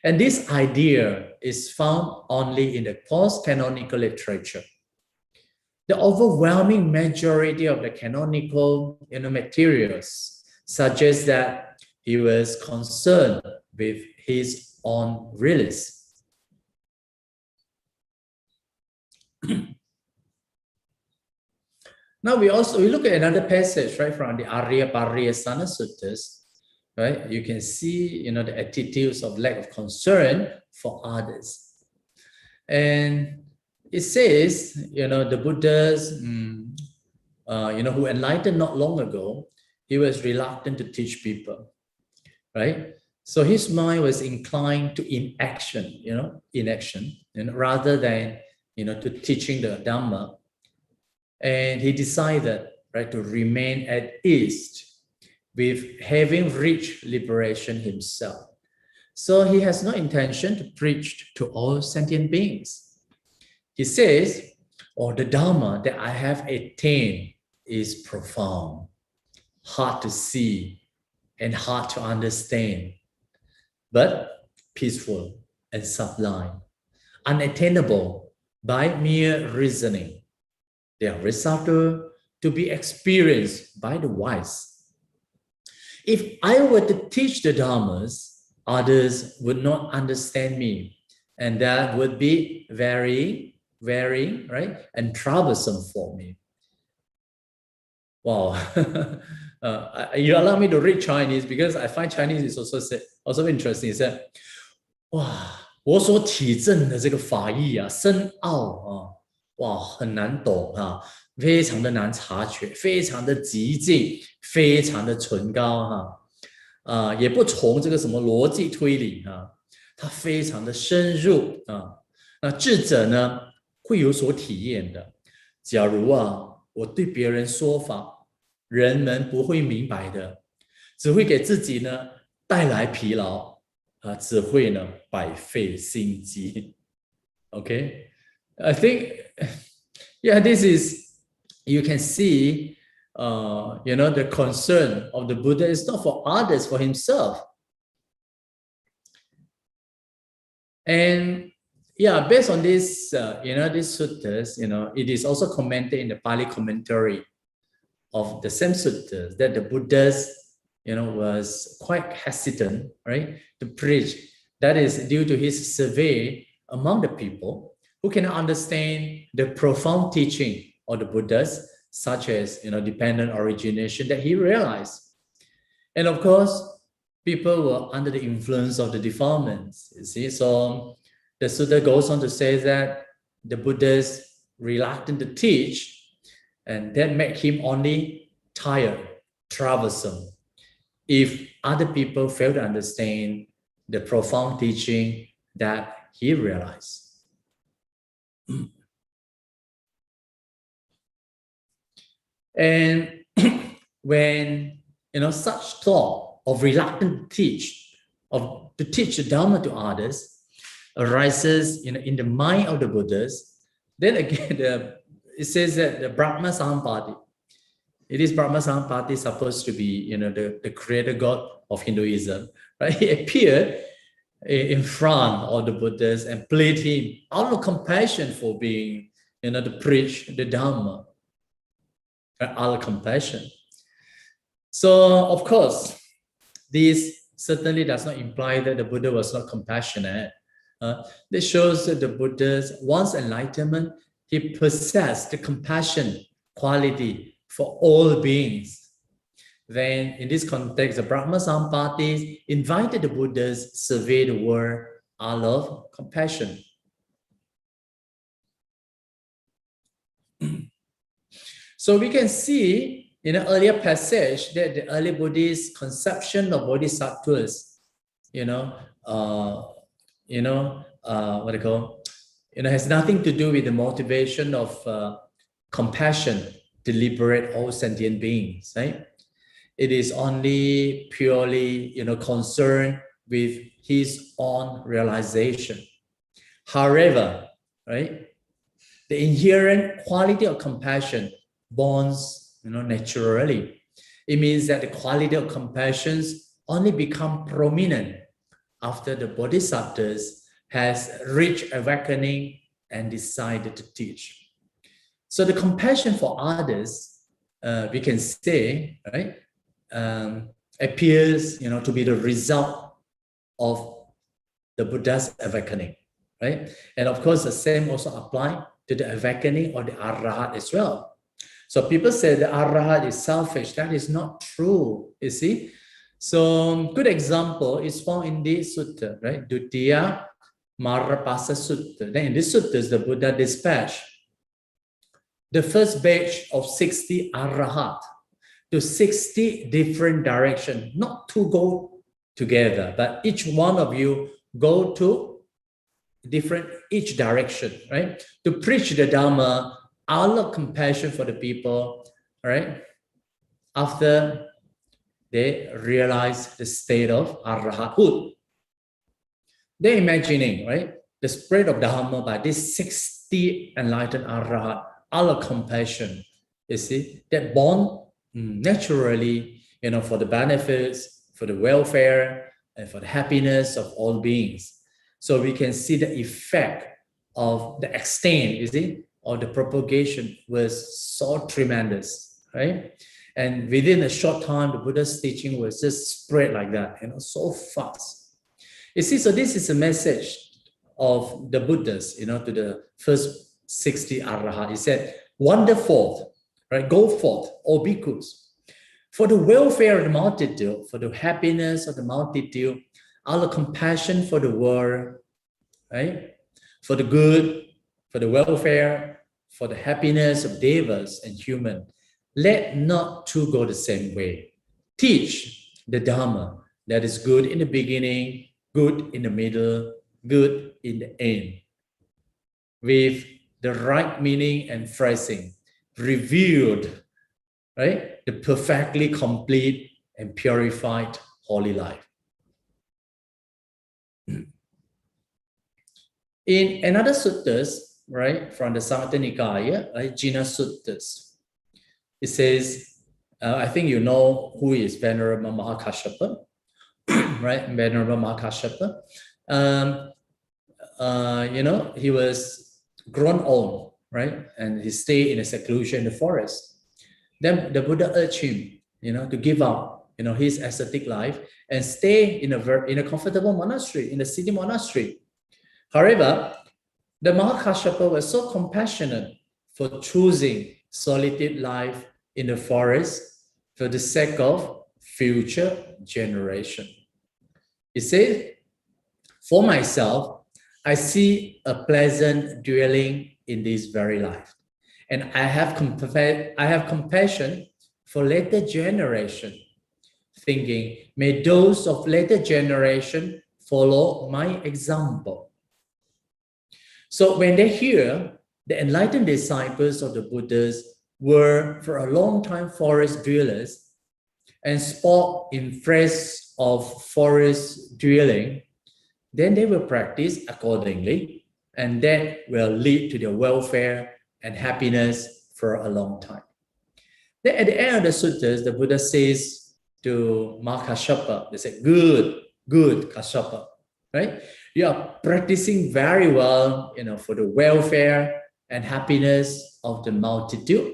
And this idea is found only in the post-canonical literature. the overwhelming majority of the canonical materials suggest that he was concerned with his own release. Now we look at another passage, right, from the Arya Pariyasana Suttas, right? You can see, the attitudes of lack of concern for others. And it says, the Buddhas, who enlightened not long ago, he was reluctant to teach people, right? So his mind was inclined to inaction, rather than, to teaching the Dhamma. And he decided, right, to remain at ease with having reached liberation himself. So he has no intention to preach to all sentient beings. He says, the Dharma that I have attained is profound, hard to see and hard to understand, but peaceful and sublime, unattainable by mere reasoning. They are reserved to be experienced by the wise. If I were to teach the Dhammas, others would not understand me, and that would be very, very, right, and troublesome for me. Wow. You allow me to read Chinese because I find Chinese is also interesting. Is that, 哇，我所体证的这个法义啊，深奥啊。哇，很难懂啊，非常的难察觉，非常的极静，非常的崇高哈，也不从这个什么逻辑推理啊，它非常的深入啊。那智者呢会有所体验的。假如我对别人说法，人们不会明白的，只会给自己呢带来疲劳只会呢百费心机。Okay. I think, this is, you can see, the concern of the Buddha is not for others, for himself. And based on this, these suttas, it is also commented in the Pali commentary of the same suttas that the Buddhas, was quite hesitant, right, to preach. That is due to his survey among the people who can understand the profound teaching of the Buddhas, such as, dependent origination that he realized. And of course, people were under the influence of the defilements, you see. So the sutta goes on to say that the Buddhas reluctant to teach, and that made him only tired, troublesome, if other people fail to understand the profound teaching that he realized. And when such thought of reluctant to teach the Dhamma to others arises in the mind of the Buddhas, then again it says that the Brahma Sampati, it is Brahma Sampati supposed to be the creator god of Hinduism, right? He appeared in front of the Buddhas and plead him out of compassion for being to preach the Dhamma, out of compassion. So of course this certainly does not imply that the Buddha was not compassionate. This shows that the Buddha's once enlightenment, he possessed the compassion quality for all beings. Then in this context, the Brahma Sampatis invited the Buddhas to survey the world out of compassion. So we can see in an earlier passage that the early Buddhist conception of Bodhisattvas, has nothing to do with the motivation of compassion to liberate all sentient beings, right? It is only purely, concerned with his own realization. However, right, the inherent quality of compassion bonds, naturally. It means that the quality of compassion only become prominent after the Bodhisattvas has reached awakening and decided to teach. So the compassion for others, we can say, right, appears, to be the result of the Buddha's awakening, right? And of course, the same also apply to the awakening of the Arahat as well. So people say the Arahat is selfish. That is not true, you see. So good example is found in this sutta, right? Dutiya Marapasa Sutta. Then in this sutta, the Buddha dispatched the first batch of 60 Arahat to 60 different directions, not to go together, but each one of you go to each direction, right? To preach the Dharma out of compassion for the people, right? After they realize the state of Arahathood. They're imagining, right? The spread of Dharma by these 60 enlightened Arahat out of compassion, you see, that born naturally, for the benefits, for the welfare, and for the happiness of all beings. So we can see the effect of the extent, you see, of the propagation was so tremendous, right? And within a short time, the Buddha's teaching was just spread like that, so fast. You see, so this is a message of the Buddhas, to the first 60 Arahat. He said, wander forth, right? Go forth, O bhikkhus, for the welfare of the multitude, for the happiness of the multitude, out of compassion for the world, right? For the good, for the welfare, for the happiness of devas and human. Let not two go the same way. Teach the Dharma that is good in the beginning, good in the middle, good in the end, with the right meaning and phrasing, revealed, right? The perfectly complete and purified holy life. In another suttas, right, from the Samyutta Nikaya, right, Jina Suttas, it says, I think you know who is Venerable Mahakashyapa, right? Venerable Mahakashyapa. He was grown old, right? And he stayed in a seclusion in the forest. Then the Buddha urged him, to give up, his ascetic life and stay in a comfortable monastery, in a city monastery. However, the Mahakashyapa was so compassionate for choosing solitude life in the forest for the sake of future generation. He said, for myself, I see a pleasant dwelling in this very life. And I have compassion for later generation, thinking, may those of later generation follow my example. So when they hear the enlightened disciples of the Buddhas were for a long time forest dwellers and spoke in phrase of forest dwelling, then they will practice accordingly, and that will lead to their welfare and happiness for a long time. Then at the end of the suttas, the Buddha says to Mahakashyapa, they say, good Kashyapa, right? You are practicing very well, for the welfare and happiness of the multitude,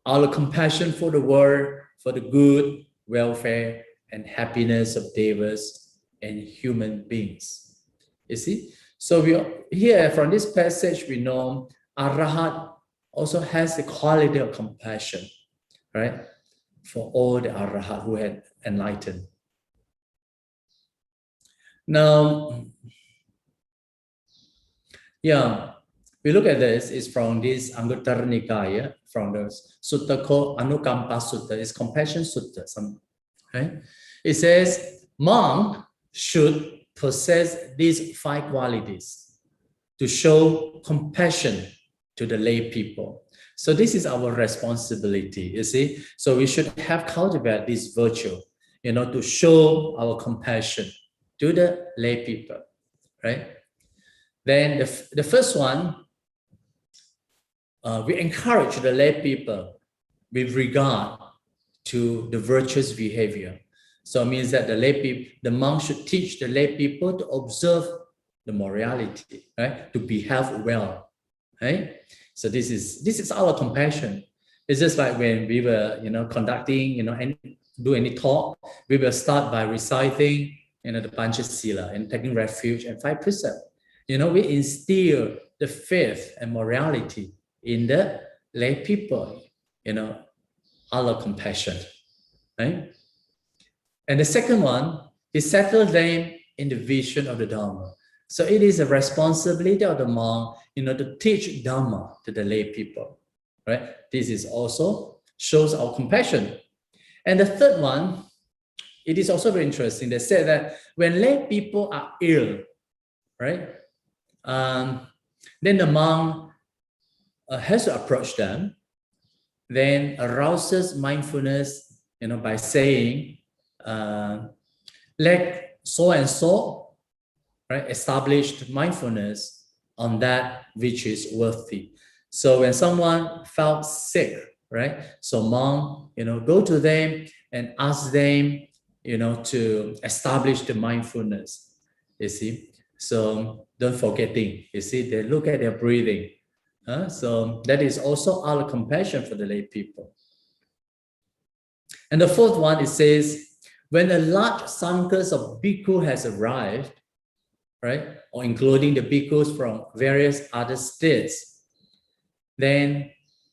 out of compassion for the world, for the good, welfare, and happiness of devas and human beings. You see? So here from this passage, we know Arahat also has the quality of compassion, right? For all the Arahat who had enlightened. Now, we look at this is from this Anguttara Nikaya, from the sutta called Anukampa Sutta. It's compassion sutta. Right? It says, monk should possess these 5 qualities to show compassion to the lay people. So this is our responsibility, you see. So we should have cultivated this virtue, to show our compassion to the lay people, right? Then the first one, we encourage the lay people with regard to the virtuous behavior. So it means that the monk should teach the lay people to observe the morality, right? To behave well, right? So this is our compassion. It's just like when we were, conducting, and do any talk, we will start by reciting, the Panchasila and taking refuge and 5 precepts. We instill the faith and morality in the lay people, our compassion, right? And the second one is settle them in the vision of the Dharma. So it is a responsibility of the monk, to teach Dharma to the lay people, right? This is also shows our compassion. And the third one, it is also very interesting. They said that when lay people are ill, right, then the monk has to approach them, then arouses mindfulness, by saying, let so and so, right, established mindfulness on that which is worthy. So when someone felt sick, right, so monk, go to them and ask them, to establish the mindfulness, you see. So don't forgetting, you see, they look at their breathing. So that is also our compassion for the lay people. And the fourth one, it says, when a large sanghas of bhikkhu has arrived, right, or including the bhikkhus from various other states, then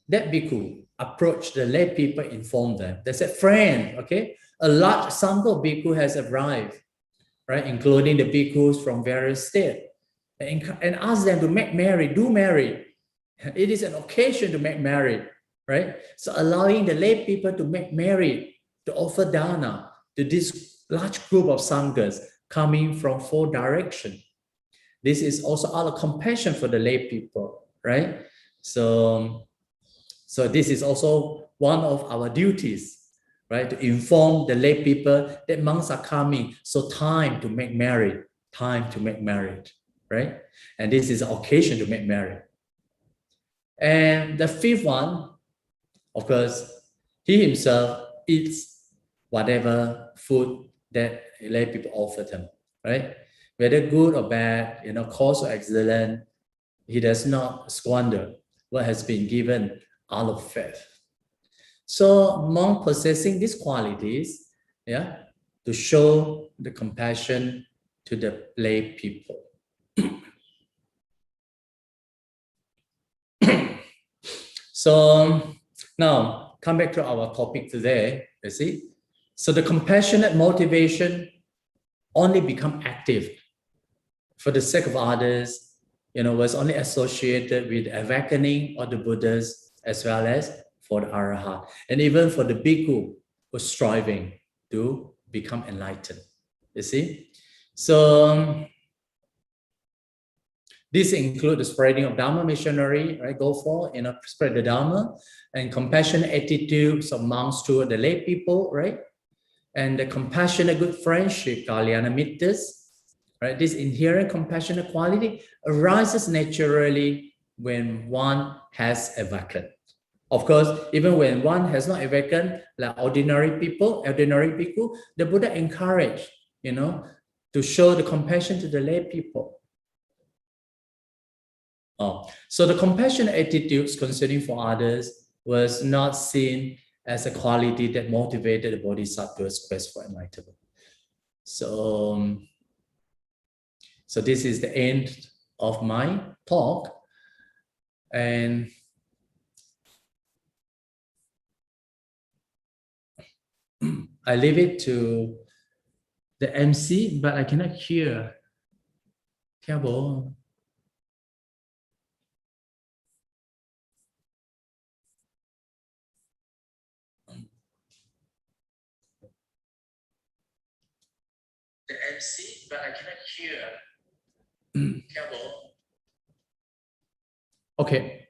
that bhikkhu approached the lay people, informed them. They said, friend, okay, a large sangha of bhikkhu has arrived, right, including the bhikkhus from various states, and ask them to make merry, do merry. It is an occasion to make merry, right? So allowing the lay people to make merry, to offer dana to this large group of sanghas coming from 4 directions. This is also our compassion for the lay people, right? So this is also one of our duties, right? To inform the lay people that monks are coming, so time to make merry, right? And this is an occasion to make merry. And the fifth one, of course, he himself eats whatever food that lay people offer him, right? Whether good or bad, coarse or excellent, he does not squander what has been given out of faith. So monk possessing these qualities, to show the compassion to the lay people. So now come back to our topic today, you see. So the compassionate motivation only become active for the sake of others, was only associated with awakening of the Buddhas as well as for the Arahant. And even for the Bhikkhu was striving to become enlightened, you see. So this includes the spreading of Dhamma missionary, right? Go for, spread the Dhamma, and compassionate attitudes of monks toward the lay people, right? And the compassionate good friendship, Kalyana Mittas, right? This inherent compassionate quality arises naturally when one has awakened. Of course, even when one has not awakened, like ordinary people, the Buddha encouraged, to show the compassion to the lay people. So the compassionate attitudes concerning for others was not seen as a quality that motivated the Bodhisattva's quest for enlightenment. So this is the end of my talk. And I leave it to the MC, but I cannot hear. The MC, but I cannot hear. Okay,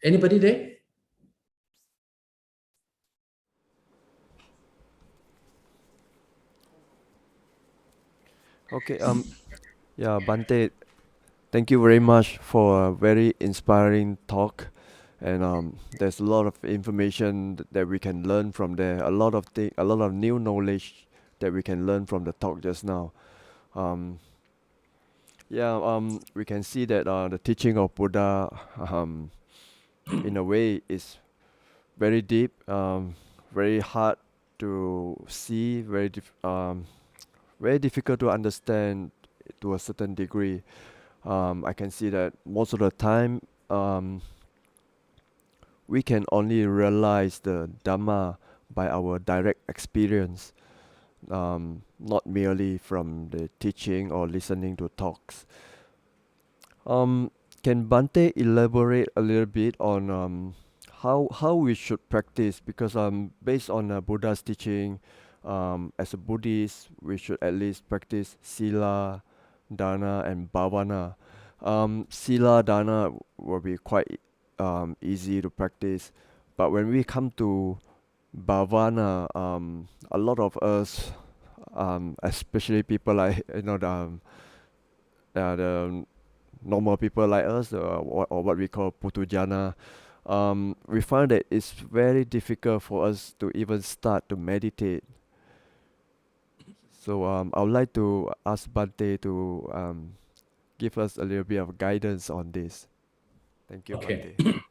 anybody there? Okay, yeah, Bhante, thank you very much for a very inspiring talk. And there's a lot of information that we can learn from there. A lot of new knowledge that we can learn from the talk just now. We can see that the teaching of Buddha in a way is very deep, very hard to see, very difficult to understand to a certain degree. I can see that most of the time we can only realize the Dhamma by our direct experience, not merely from the teaching or listening to talks. Can Bhante elaborate a little bit on how we should practice? Because based on Buddha's teaching, as a Buddhist, we should at least practice sila, dana, and bhavana. Sila, dana will be quite easy to practice, but when we come to bhavana, a lot of us, especially people like the normal people like us, or what we call putujana, we find that it's very difficult for us to even start to meditate. So I would like to ask Bhante to give us a little bit of guidance on this. Thank you, Okay. Bhante.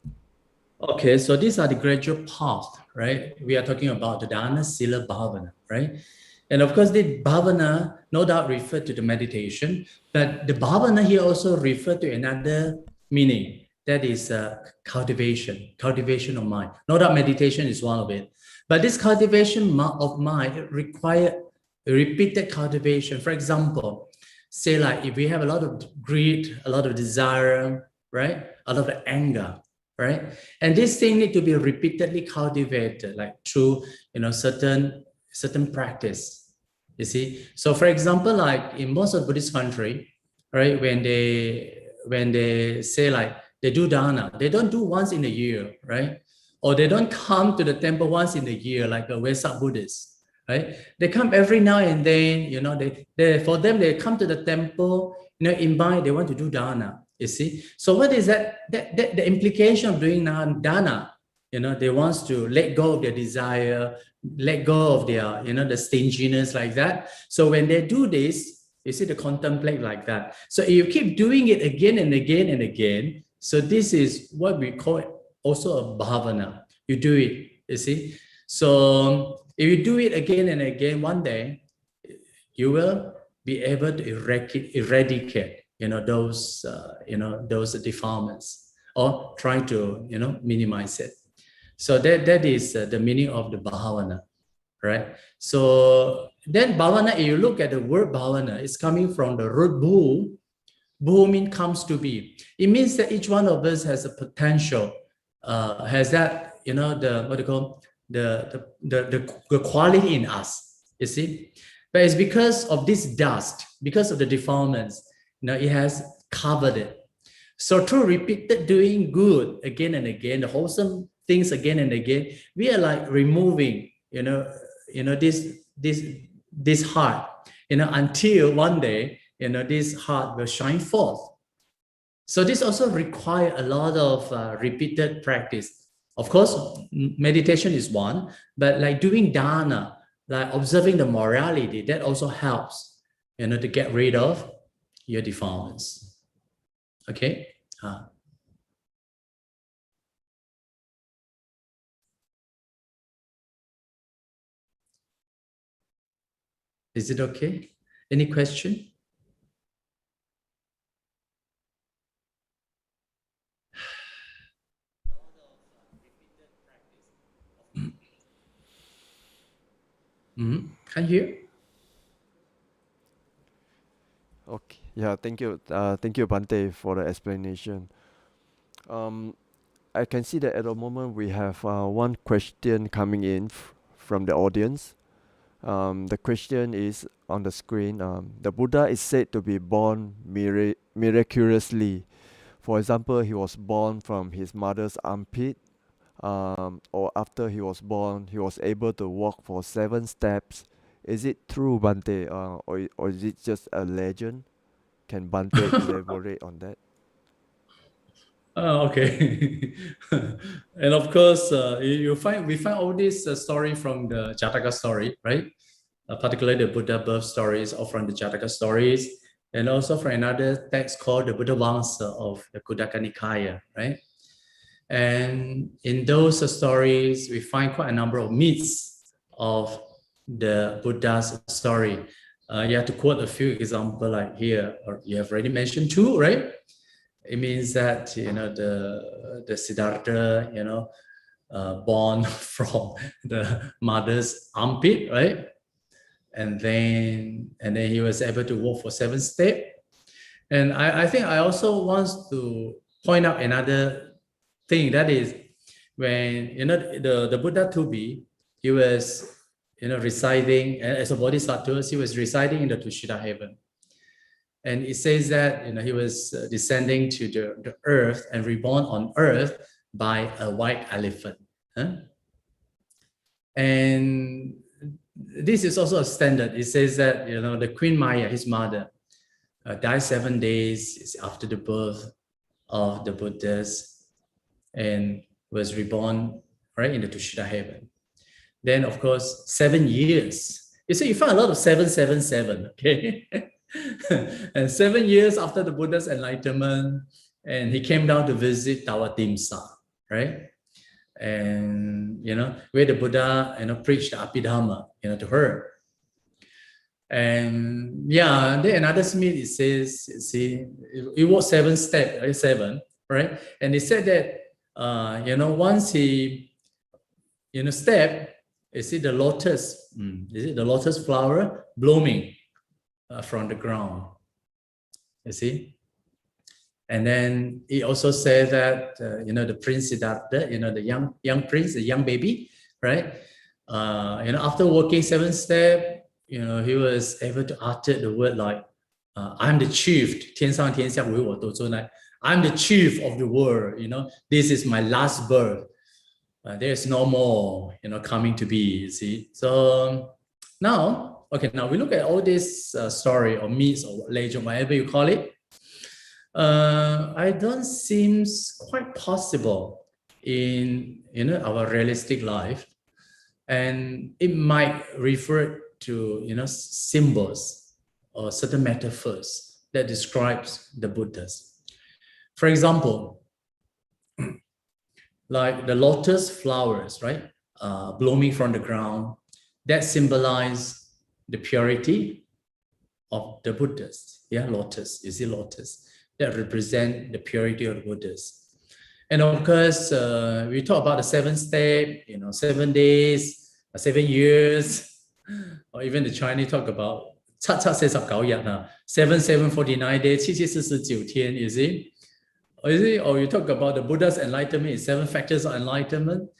Okay, so these are the gradual path, right? We are talking about the dana, sila, bhavana, right? And of course, the bhavana no doubt refer to the meditation, but the bhavana here also refer to another meaning, that is cultivation of mind. No doubt meditation is one of it, but this cultivation of mind require repeated cultivation. For example, say like if we have a lot of greed, a lot of desire, right? A lot of anger, right? And this thing need to be repeatedly cultivated, like through certain practice. You see, so for example, like in most of Buddhist country, right, when they say like they do dana, they don't do once in a year, right? Or they don't come to the temple once in a year like a Vesak Buddhist, right? They come every now and then, they for them they come to the temple, in mind they want to do dana. You see, so what is that the implication of doing dana? They wants to let go of their desire, let go of their the stinginess like that. So when they do this, you see, they contemplate like that. So if you keep doing it again and again and again, so this is what we call also a bhavana. You do it, you see. So if you do it again and again, one day you will be able to eradicate those defilements, or try to minimize it. So that is the meaning of the bhavana, right? So then bhavana, if you look at the word bhavana, it's coming from the root bhu. Bhu means comes to be. It means that each one of us has a potential, has that the what do you call the quality in us. You see, but it's because of this dust, because of the defilements, it has covered it. So through repeated doing good again and again, the wholesome things again and again, we are like removing, this heart, until one day, this heart will shine forth. So this also requires a lot of repeated practice. Of course, meditation is one, but like doing dana, like observing the morality, that also helps, to get rid of your defilements. Okay. Is it okay? Any question? Can you hear? Okay. Yeah. Thank you. Thank you, Bhante, for the explanation. I can see that at the moment we have one question coming in from the audience. The question is on the screen. The Buddha is said to be born miraculously. For example, he was born from his mother's armpit, or after he was born, he was able to walk for 7 steps. Is it true, Bhante, or is it just a legend? Can Bhante elaborate on that? Okay. And of course, we find all this story from the Jataka story, right? Particularly the Buddha birth stories, or from the Jataka stories, and also from another text called the Buddha Vamsa of the Khuddaka Nikaya, right? And in those stories, we find quite a number of myths of the Buddha's story. You have to quote a few examples like here, or you have already mentioned two, right? It means that, the Siddhartha, born from the mother's armpit, right? And then he was able to walk for 7 steps. And I think I also want to point out another thing, that is when the Buddha to be, he was residing as a bodhisattva, he was residing in the Tushita heaven. And it says that he was descending to the earth and reborn on earth by a white elephant. And this is also a standard. It says that the Queen Maya, his mother, died 7 days after the birth of the Buddhas and was reborn right in the Tushita heaven. Then, of course, 7 years. You see, you find a lot of 777, okay? And 7 years after the Buddha's enlightenment, and he came down to visit Tawatimsa, right? And where the Buddha preached the Abhidhamma to her. And yeah, then another myth, it says, you see, it was 7 steps, 7, right? And he said that once he stepped, you see the lotus, is it the lotus flower blooming from the ground, you see? And then he also said that the Prince Siddhartha, the young prince, the young baby, right? After walking 7 steps, he was able to utter the word like, I'm the chief, 天上天下唯我独尊来, I'm the chief of the world, this is my last birth. There's no more, coming to be, you see. So now we look at all this story or myths or legend, whatever you call it. I don't seem quite possible in our realistic life, and it might refer to symbols or certain metaphors that describes the Buddhas. For example, like the lotus flowers, right, blooming from the ground, that symbolize the purity of the Buddhas. Yeah, lotus, you see lotus, that represent the purity of the Buddhas. And of course, we talk about the 7 steps, 7 days, 7 years, or even the Chinese talk about 749 days, 749 天, you see? Or you talk about the Buddha's enlightenment, 7 factors of enlightenment.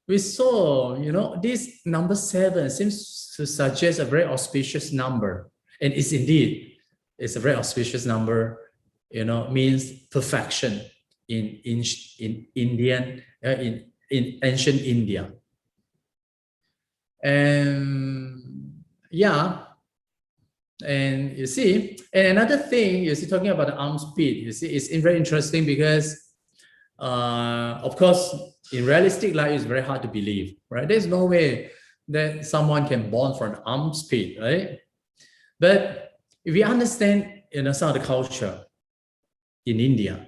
We saw, this number 7 seems to suggest a very auspicious number. And it's indeed, it's a very auspicious number, means perfection in Indian, in ancient India. And yeah, and you see, and another thing, you see, talking about the arm speed, you see, it's very interesting because, of course, in realistic life, it's very hard to believe, right? There's no way that someone can born from an arm speed, right? But if we understand, some of the culture in India,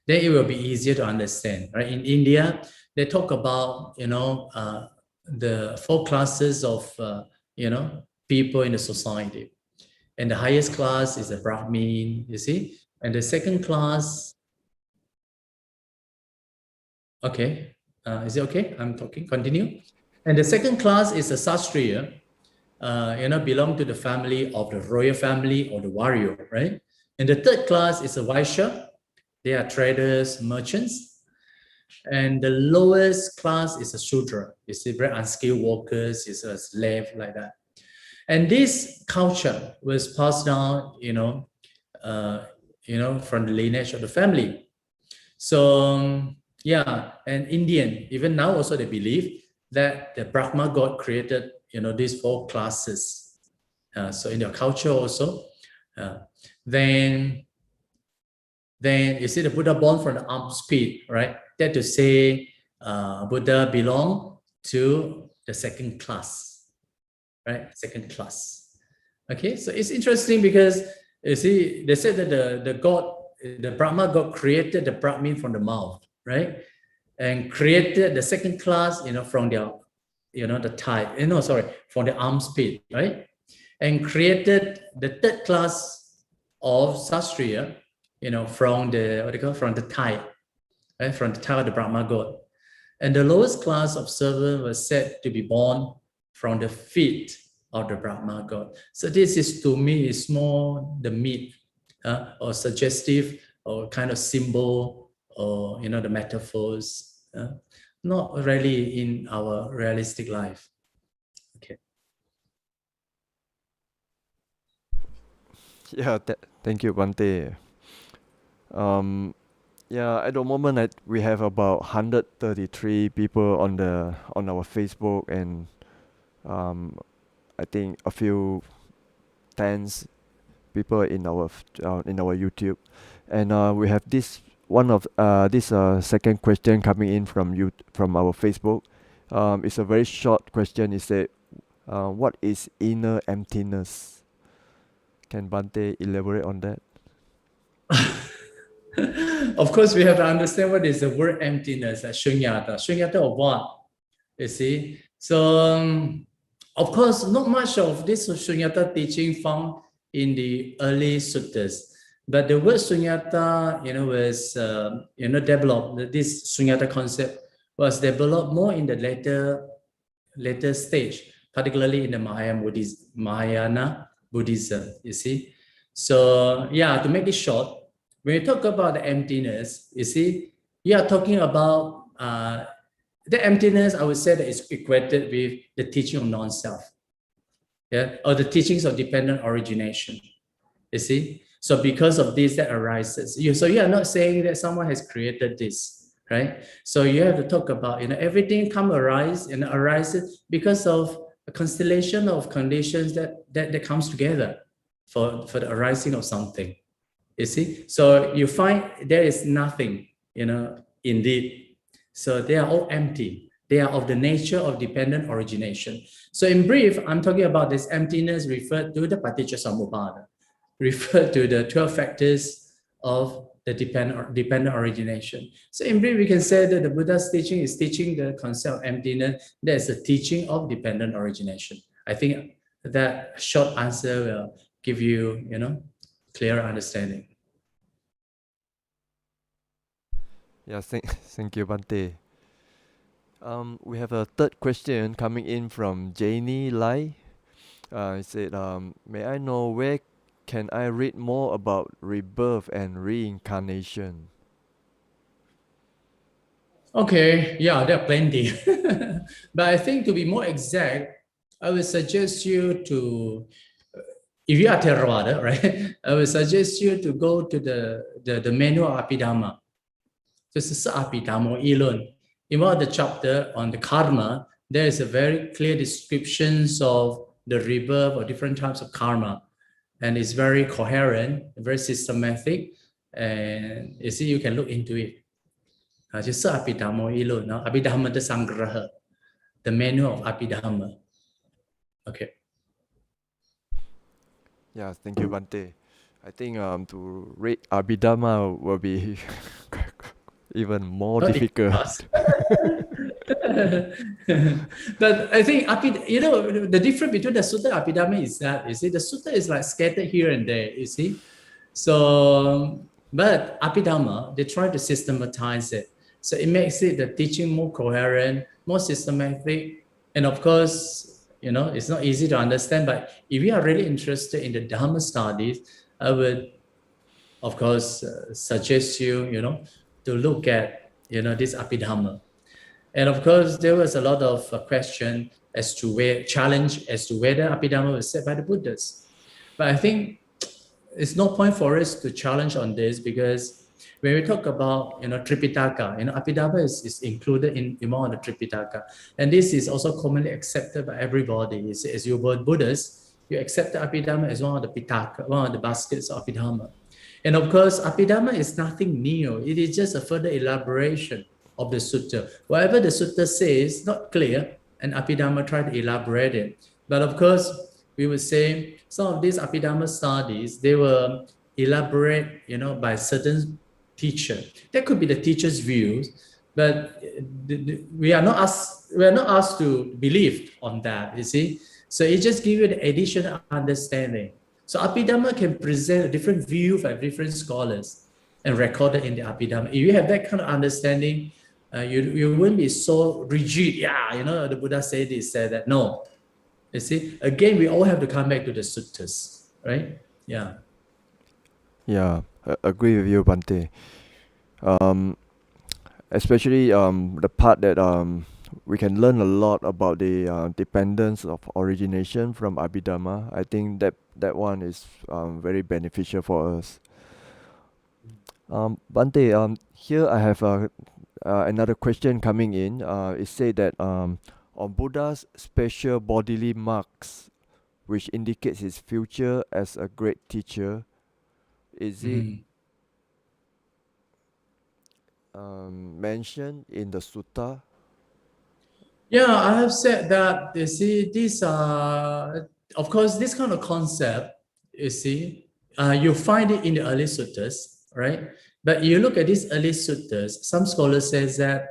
then it will be easier to understand, right? In India, they talk about, the 4 classes of, people in the society. And the highest class is the Brahmin, you see? And the second class, okay, is it okay? I'm talking, continue. And the second class is a Sastriya, belong to the family of the royal family or the warrior, right? And the third class is a Vaishya. They are traders, merchants. And the lowest class is a Shudra. You see, very unskilled workers, is a slave, like that. And this culture was passed down, from the lineage of the family. So, yeah, and Indian, even now also they believe that the Brahma God created, these 4 classes. So in their culture also, then you see the Buddha born from the arm speed, right? That to say Buddha belong to the second class. Right, second class. Okay, so it's interesting because you see, they said that the Brahma God created the Brahmin from the mouth, right? and created the second class, from their, the thigh, from the armpit, right? And created the third class of Sastriya, from the, from the thigh, right? From the thigh of the Brahma god. And the lowest class of servant was said to be born from the feet of the Brahma god. So this is, to me, is more the myth, or suggestive, or kind of symbol, or the metaphors, not really in our realistic life. Okay. Yeah, thank you, Bhante. Yeah, at the moment we have about 133 people on our Facebook, and I think a few tens people in our YouTube, and we have this second question coming in from our Facebook. It's a very short question. It said, "What is inner emptiness?" Can Bhante elaborate on that? Of course, we have to understand what is the word emptiness, shunyata. Shunyata of what? You see? So, of course, not much of this shunyata teaching found in the early suttas. But the word shunyata, was, developed, this shunyata concept was developed more in the later stage, particularly in the Mahayana Buddhism, you see? So, yeah, to make it short, when you talk about the emptiness, you see, you are talking about the emptiness, I would say that is equated with the teaching of non-self, yeah, or the teachings of dependent origination, you see? So because of this, that arises. So you are not saying that someone has created this, right? So you have to talk about, everything arises because of a constellation of conditions that comes together for the arising of something. You see, so you find there is nothing, indeed. So they are all empty. They are of the nature of dependent origination. So in brief, I'm talking about this emptiness referred to the Paticcasamuppada, referred to the 12 factors of the dependent origination. So in brief, we can say that the Buddha's teaching is teaching the concept of emptiness. That is the teaching of dependent origination. I think that short answer will give you, clear understanding. Yeah, thank you, Bhante. We have a third question coming in from Janie Lai. It said, "May I know where can I read more about rebirth and reincarnation?" Okay, yeah, there are plenty. But I think to be more exact, I would suggest you to, if you are Theravada, right, I would suggest you to go to the manual of Abhidhamma. This is Abhidhamma Ilun. In one of the chapter on the karma, there is a very clear descriptions of the rebirth or different types of karma. And it's very coherent, very systematic. And you see, you can look into it. Just Abhidhamma Ilun, Abhidhamma the Sangraha, the manual of Abhidhamma. Okay. Yeah, thank you, Bhante. I think to read Abhidhamma will be even more difficult. But I think the difference between the sutta and Abhidhamma is that, you see, the sutta is like scattered here and there, you see. So, but Abhidhamma, they try to systematize it. So it makes it the teaching more coherent, more systematic. And of course, it's not easy to understand, but if you are really interested in the Dharma studies, I would, of course, suggest you, to look at, this Abhidhamma. And of course, there was a lot of question challenge as to whether Abhidhamma was said by the Buddhas. But I think it's no point for us to challenge on this, because when we talk about, Tripitaka, Abhidhamma is included in one of the Tripitaka. And this is also commonly accepted by everybody. As you were Buddhists, you accept the Abhidhamma as one of the Pitaka, one of the baskets of Abhidhamma. And of course, Abhidhamma is nothing new. It is just a further elaboration of the sutta. Whatever the sutta says, not clear, and Abhidhamma tried to elaborate it. But of course, we would say some of these Abhidhamma studies, they were elaborate, by certain teacher. That could be the teacher's views, But we are not asked to believe on that, you see. So it just gives you the additional understanding. So Abhidhamma can present a different view by different scholars and recorded in the Abhidhamma. If you have that kind of understanding, you wouldn't be so rigid. Yeah, the Buddha said this, said that. No, you see. Again, we all have to come back to the suttas, right? Yeah. Yeah, agree with you, Bhante. Especially the part that we can learn a lot about the dependence of origination from Abhidhamma. I think that one is very beneficial for us. Bhante, here I have another question coming in. It said that on Buddha's special bodily marks, which indicates his future as a great teacher, is it mentioned in the sutta? Yeah, I have said that, you see, these are, of course, this kind of concept, you see, you find it in the early suttas, right? But you look at these early suttas, some scholars says that,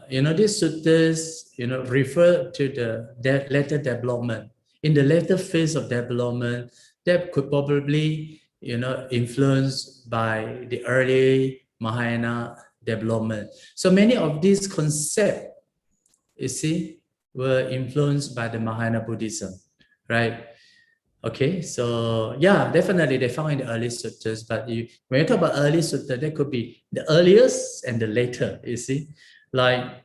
these suttas, refer to the later development. In the later phase of development, that could probably, influenced by the early Mahayana development. So many of these concepts, you see, were influenced by the Mahayana Buddhism, right? Okay, so yeah, definitely they found in the early suttas, but when you talk about early sutta, there could be the earliest and the later, you see. Like,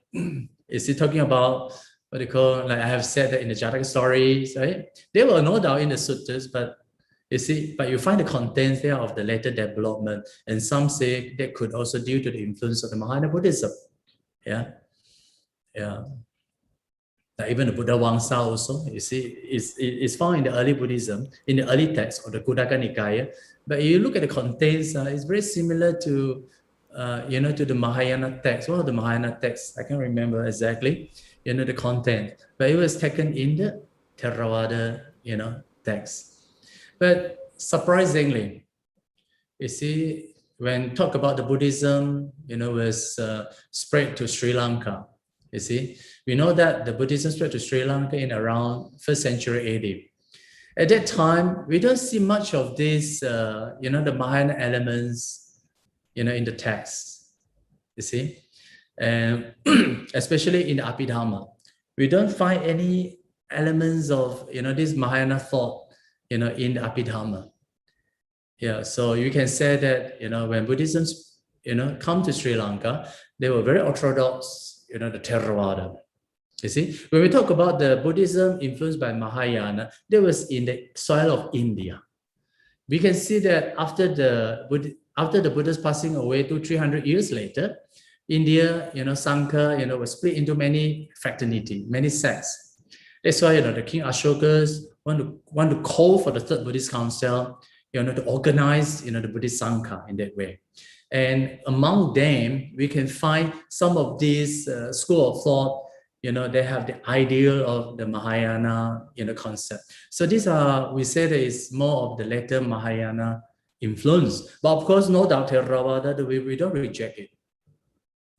is he talking about what they call, like I have said that in the Jataka stories, right? They were no doubt in the suttas, but you see, but you find the contents there of the later development, and some say that could also due to the influence of the Mahayana Buddhism. Yeah. Even the Buddha Wangsa also, you see, is found in the early Buddhism, in the early text of the Khuddaka Nikaya. But you look at the contents, it's very similar to, to the Mahayana text. One of the Mahayana texts, I can't remember exactly, the content, but it was taken in the Theravada, text. But surprisingly, you see, when talk about the Buddhism, was spread to Sri Lanka. You see, we know that the Buddhism spread to Sri Lanka in around 1st century AD. At that time, we don't see much of this, the Mahayana elements, in the text. You see, and especially in the Abhidhamma, we don't find any elements of this Mahayana thought, in the Abhidhamma. Yeah, so you can say that when Buddhism come to Sri Lanka, they were very orthodox, the Theravada. You see, when we talk about the Buddhism influenced by Mahayana, that was in the soil of India. We can see that after the Buddha's passing away 200-300 years later, India, Sangha, was split into many fraternity, many sects. That's why the King Ashokas want to call for the Third Buddhist Council, to organize the Buddhist Sangha in that way. And among them, we can find some of these school of thought, they have the ideal of the Mahayana, concept. So these are, we say that it's more of the later Mahayana influence. But of course, no doubt, Theravada, we don't reject it.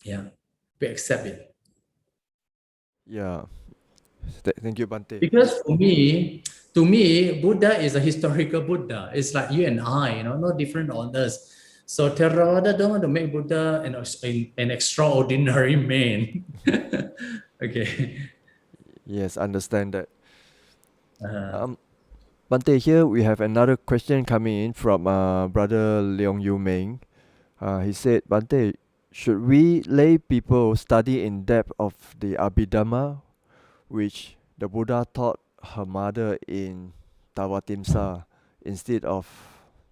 Yeah, we accept it. Yeah. Thank you, Bhante. Because to me, Buddha is a historical Buddha. It's like you and I, no different on us. So Theravada don't want to make Buddha an extraordinary man. Okay. Yes, understand that. Bhante, here we have another question coming in from Brother Leong Yu Ming. He said, Bhante, should we lay people study in depth of the Abhidhamma, which the Buddha taught her mother in Tawatimsa, instead of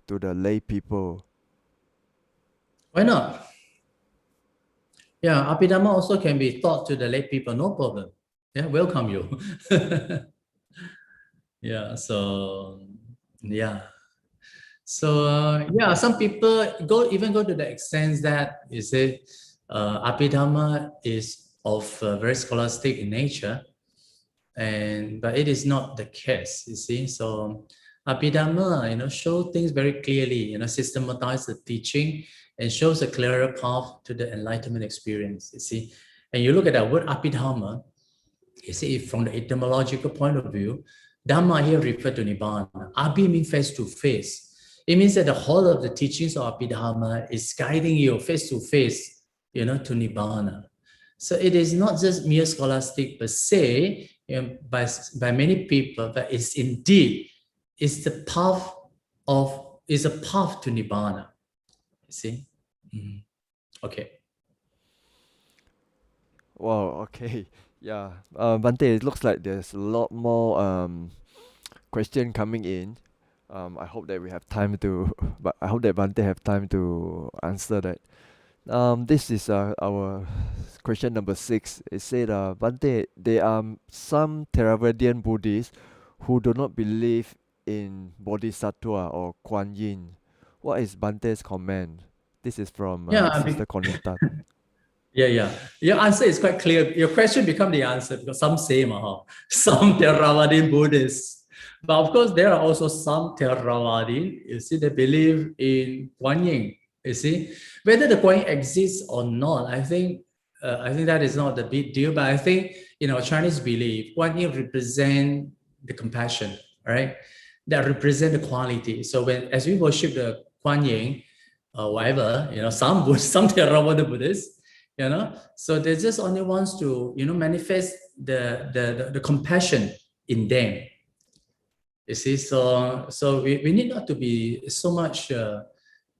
to the lay people? Why not? Yeah, Abhidhamma also can be taught to the lay people, no problem. Yeah, welcome you. Yeah, so yeah. So yeah, some people even go to the extent that you say Abhidhamma is of very scholastic in nature, but it is not the case, you see. So Abhidhamma, show things very clearly, systematize the teaching and shows a clearer path to the enlightenment experience, you see. And you look at that word Abhidhamma, you see, from the etymological point of view, Dhamma here refers to Nibbana. Abhi means face to face. It means that the whole of the teachings of Abhidhamma is guiding you face to face, to Nibbana. So it is not just mere scholastic per se, by many people, but it's indeed is the path is a path to Nibbana. You see? Okay. Wow, okay. Yeah. Bhante, it looks like there's a lot more question coming in. I hope that we have time to but I hope that Bhante have time to answer that. This is our question number 6. It said, Bhante, there are some Theravadian Buddhists who do not believe in Bodhisattva or Kuan Yin. What is Bhante's comment? This is from Sister Cornetta. Yeah. Your answer is quite clear. Your question becomes the answer because some say, some Theravadian Buddhists. But of course, there are also some Theravadi, you see, they believe in Kuan Yin. You see, whether the Kuan Yin exists or not, I think that is not the big deal. But I think, Chinese belief, Kuan Yin represent the compassion, right? That represent the quality. So as we worship the Kuan Yin, whatever, some Theravada Buddhists, so they just only wants to, manifest the compassion in them. You see, so we need not to be so much,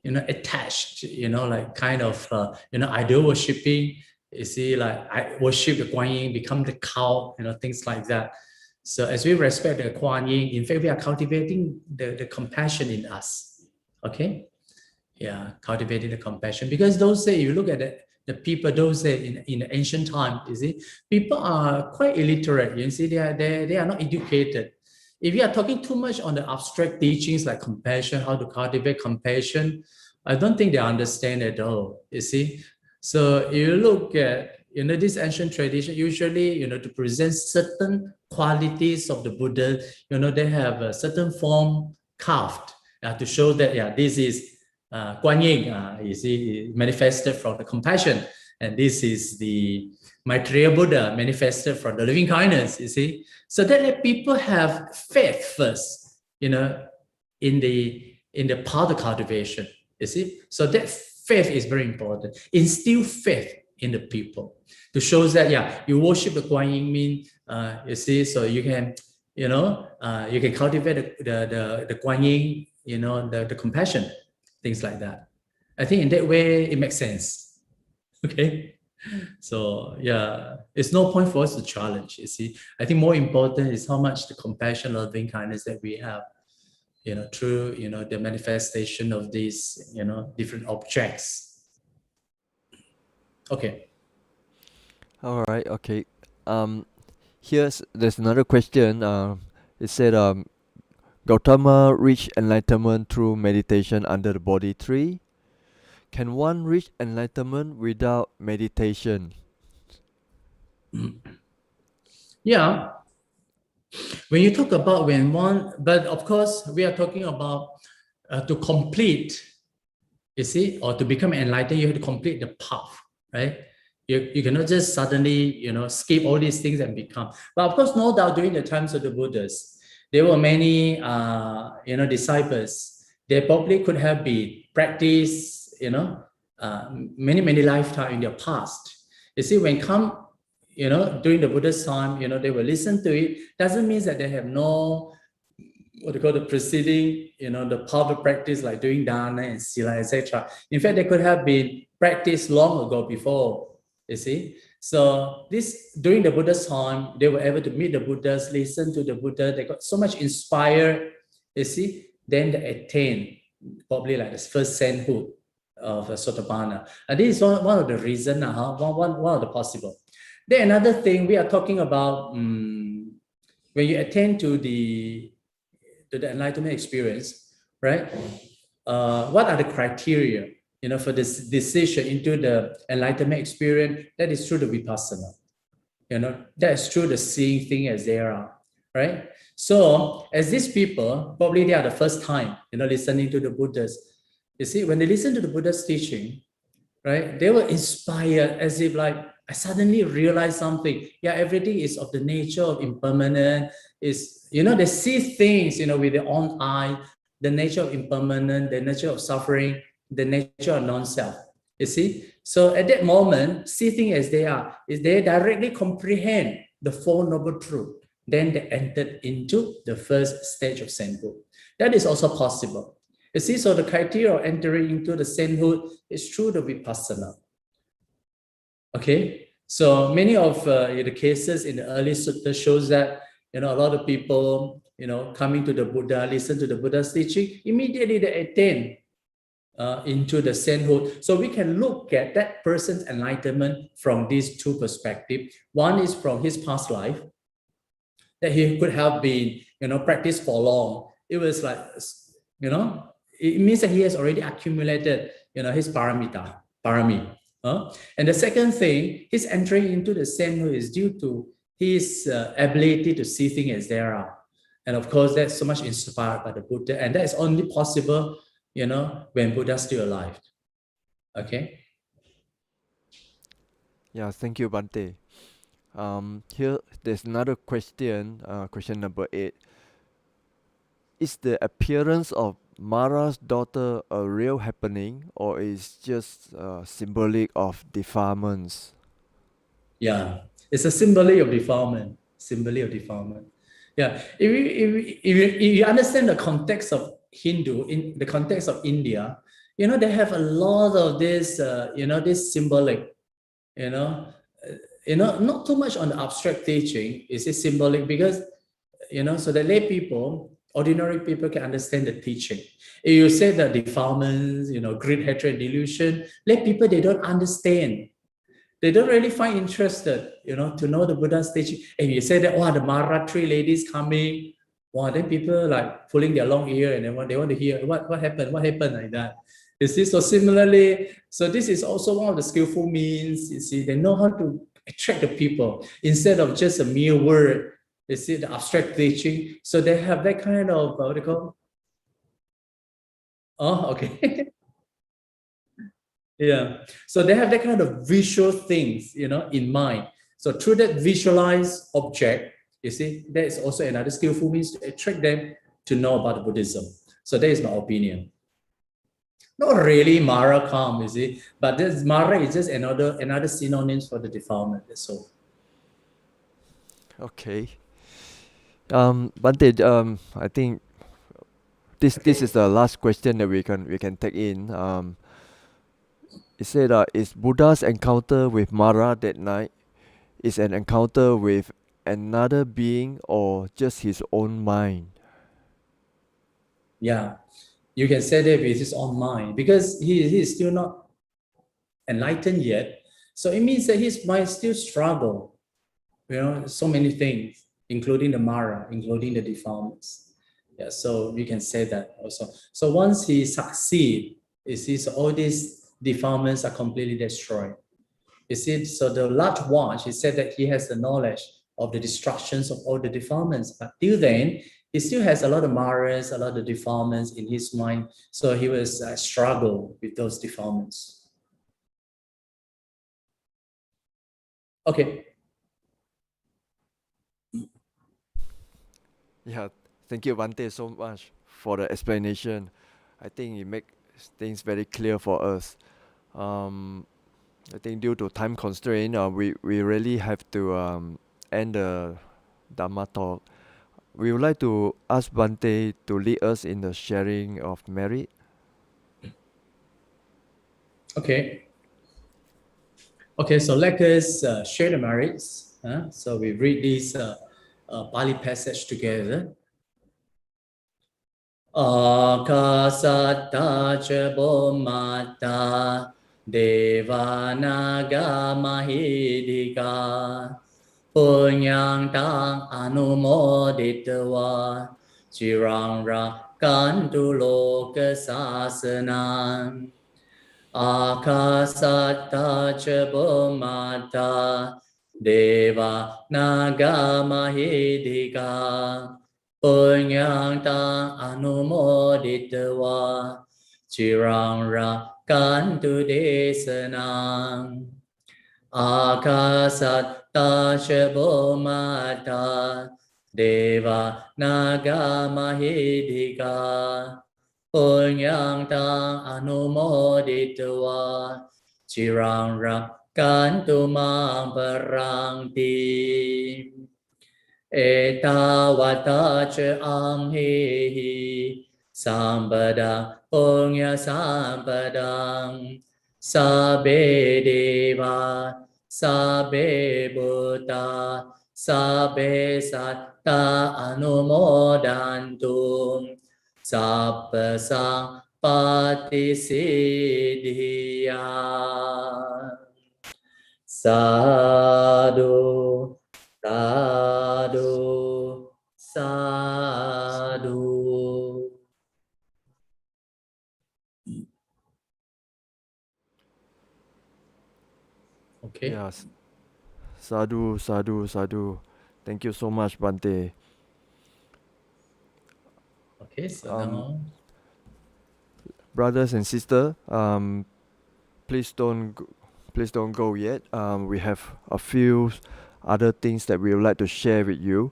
attached, like kind of, idol worshipping. You see, like I worship the Kuan Yin, become the cow, things like that. So as we respect the Kuan Yin, in fact, we are cultivating the compassion in us. Okay, yeah, cultivating the compassion, because those say, you look at the people, those say in the ancient time, you see, people are quite illiterate. You see, they are not educated. If you are talking too much on the abstract teachings like compassion, how to cultivate compassion, I don't think they understand at all, you see. So you look at, this ancient tradition, usually, to present certain qualities of the Buddha, they have a certain form carved to show that, this is Kuan Yin, you see, manifested from the compassion. And this is the Maitreya Buddha manifested from the loving kindness, you see. So that people have faith first, in the path of cultivation, you see. So that faith is very important. Instill faith in the people to show that, you worship the Kuan Yin mean, you see, so you can, you can cultivate the Kuan Yin, the compassion, things like that. I think in that way, it makes sense. Okay. So it's no point for us to challenge, you see. I think more important is how much the compassion, loving kindness that we have, through, the manifestation of these, different objects. Okay. All right, okay. There's another question. It said, Gautama reached enlightenment through meditation under the Bodhi tree. Can one reach enlightenment without meditation? Yeah. When you talk about but of course, we are talking about to complete, you see, or to become enlightened, you have to complete the path, right? You cannot just suddenly, skip all these things and become. But of course, no doubt during the times of the Buddhas, there were many, disciples. They probably could have been practiced, many lifetimes in their past. You see, when come, during the Buddha's time, they will listen to it. Doesn't mean that they have no, what they call the preceding, the power practice like doing dana and sila, etc. In fact, they could have been practiced long ago before, you see. So this, during the Buddha's time, they were able to meet the Buddhas, listen to the Buddha. They got so much inspired, you see. Then they attain, probably like the first sainthood of Sotapanna. And this is one of the reasons, one of the possible. Then another thing we are talking about, when you attain to the enlightenment experience, right? What are the criteria, for this decision into the enlightenment experience? That is through the vipassana, that is through the seeing things as they are, right? So as these people, probably they are the first time, listening to the Buddhas. You see, when they listen to the Buddha's teaching, right, they were inspired as if like, I suddenly realized something. Yeah, everything is of the nature of impermanent. Is, they see things, with their own eye, the nature of impermanent, the nature of suffering, the nature of non-self. You see? So at that moment, see things as they are, is they directly comprehend the Four Noble Truths. Then they entered into the first stage of sainthood. That is also possible. You see, so the criteria of entering into the sainthood is through the vipassana. Okay, so many of the cases in the early sutta shows that a lot of people coming to the Buddha, listen to the Buddha's teaching, immediately they attain into the sainthood. So we can look at that person's enlightenment from these two perspectives. One is from his past life, that he could have been practiced for long. It was like it means that he has already accumulated his parami. And the second thing, his entry into the sainthood is due to his ability to see things as they are. And of course, that's so much inspired by the Buddha. And that is only possible, when Buddha is still alive. Okay? Yeah, thank you, Bhante. Here, there's another question, question number 8. Is the appearance of Mara's daughter a real happening, or is just symbolic of defilements? Yeah, it's a symbolic of defilement. Symbolic of defilement. Yeah, if you understand the context of Hindu, in the context of India, they have a lot of this, this symbolic, not too much on the abstract teaching. Is it symbolic because, so the lay people, ordinary people can understand the teaching. If you say the defilements, greed, hatred, delusion, lay people, they don't understand. They don't really find interested, to know the Buddha's teaching. And you say that, wow, the Mara three ladies coming, wow, then people like pulling their long ear and they want to hear what happened like that. You see, so similarly, so this is also one of the skillful means. You see, they know how to attract the people instead of just a mere word. You see, the abstract teaching. So they have that kind of, what do you call? Oh, okay. Yeah. So they have that kind of visual things, in mind. So through that visualized object, you see, that is also another skillful means to attract them to know about Buddhism. So that is my opinion. Not really Mara calm, you see, but this Mara is just another synonym for the defilement. That's all. Okay. Bhante, I think this is the last question that we can take in. It said, is Buddha's encounter with Mara that night is an encounter with another being or just his own mind? Yeah, you can say that with his own mind because he is still not enlightened yet. So it means that his mind still struggle, so many things, including the Mara, including the defilements. Yeah, so we can say that also. So once he succeed, you see, so all these defilements are completely destroyed. You see, so the large watch, he said that he has the knowledge of the destructions of all the defilements, but till then, he still has a lot of maras, a lot of defilements in his mind. So he was struggle with those defilements. Okay. Yeah, thank you, Bhante, so much for the explanation. I think it makes things very clear for us. I think due to time constraint, we really have to end the Dhamma talk. We would like to ask Bhante to lead us in the sharing of merit. Okay. Okay, so let us share the merits. So we read this Pali passage together. Akasatta cha Bhumata Devanaga Mahidika Punyang Tang Anumoditwa Chirang Rakantu Loka Sasanam Akasatta cha Bhumata Deva Naga Mahidika Punyang anumoditva chirang rakantu desanang akasatta shabomata deva naga mahidika Punyang anumoditva chirang rakantu mang parangti Etawata cha amhehi sambada punya sampadang sabe deva sabe buddha sabe satta anumodantum sabba sampati siddhiya sadhu Sadhu, sadhu. Okay. Yes. Sadhu, sadhu, sadhu. Thank you so much, Bhante. Okay, so Um, now, Brothers and sisters, please don't please don't go yet. We have a few other things that we would like to share with you.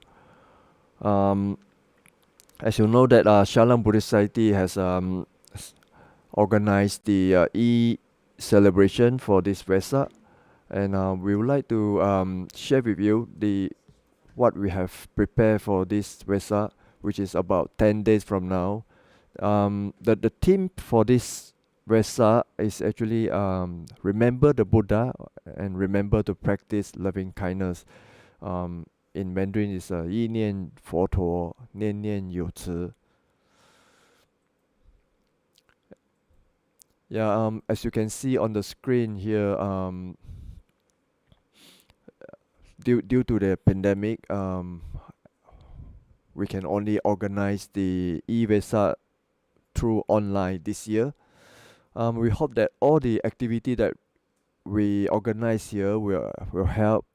As you know that Shalom Buddhist Society has organized the celebration for this Vesak, and we would like to share with you what we have prepared for this Vesak, which is about 10 days from now. The theme for this Vesak is actually remember the Buddha and remember to practice loving kindness. In Mandarin is 意念佛陀，念念有慈. Yeah, as you can see on the screen here, due to the pandemic, we can only organize the e-Vesak through online this year. We hope that all the activity that we organize here will help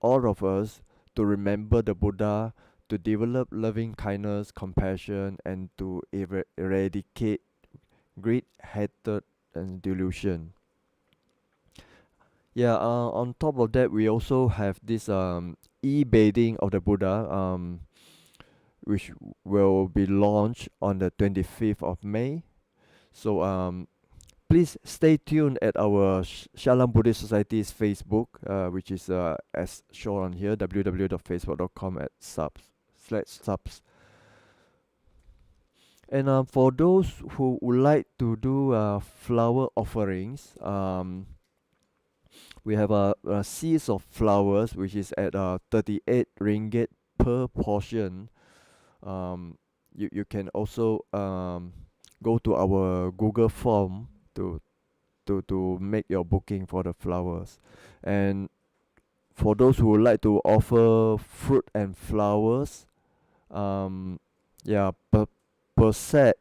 all of us to remember the Buddha, to develop loving kindness, compassion, and to eradicate greed, hatred, and delusion. Yeah, on top of that, we also have this e-bathing of the Buddha, which will be launched on the 25th of May. So please stay tuned at our Shalom Buddhist Society's Facebook, which is as shown on here, www.facebook.com/subs. And for those who would like to do flower offerings, we have a seeds of flowers, which is at 38 ringgit per portion. You can also go to our Google form to make your booking for the flowers. And for those who would like to offer fruit and flowers, yeah, per set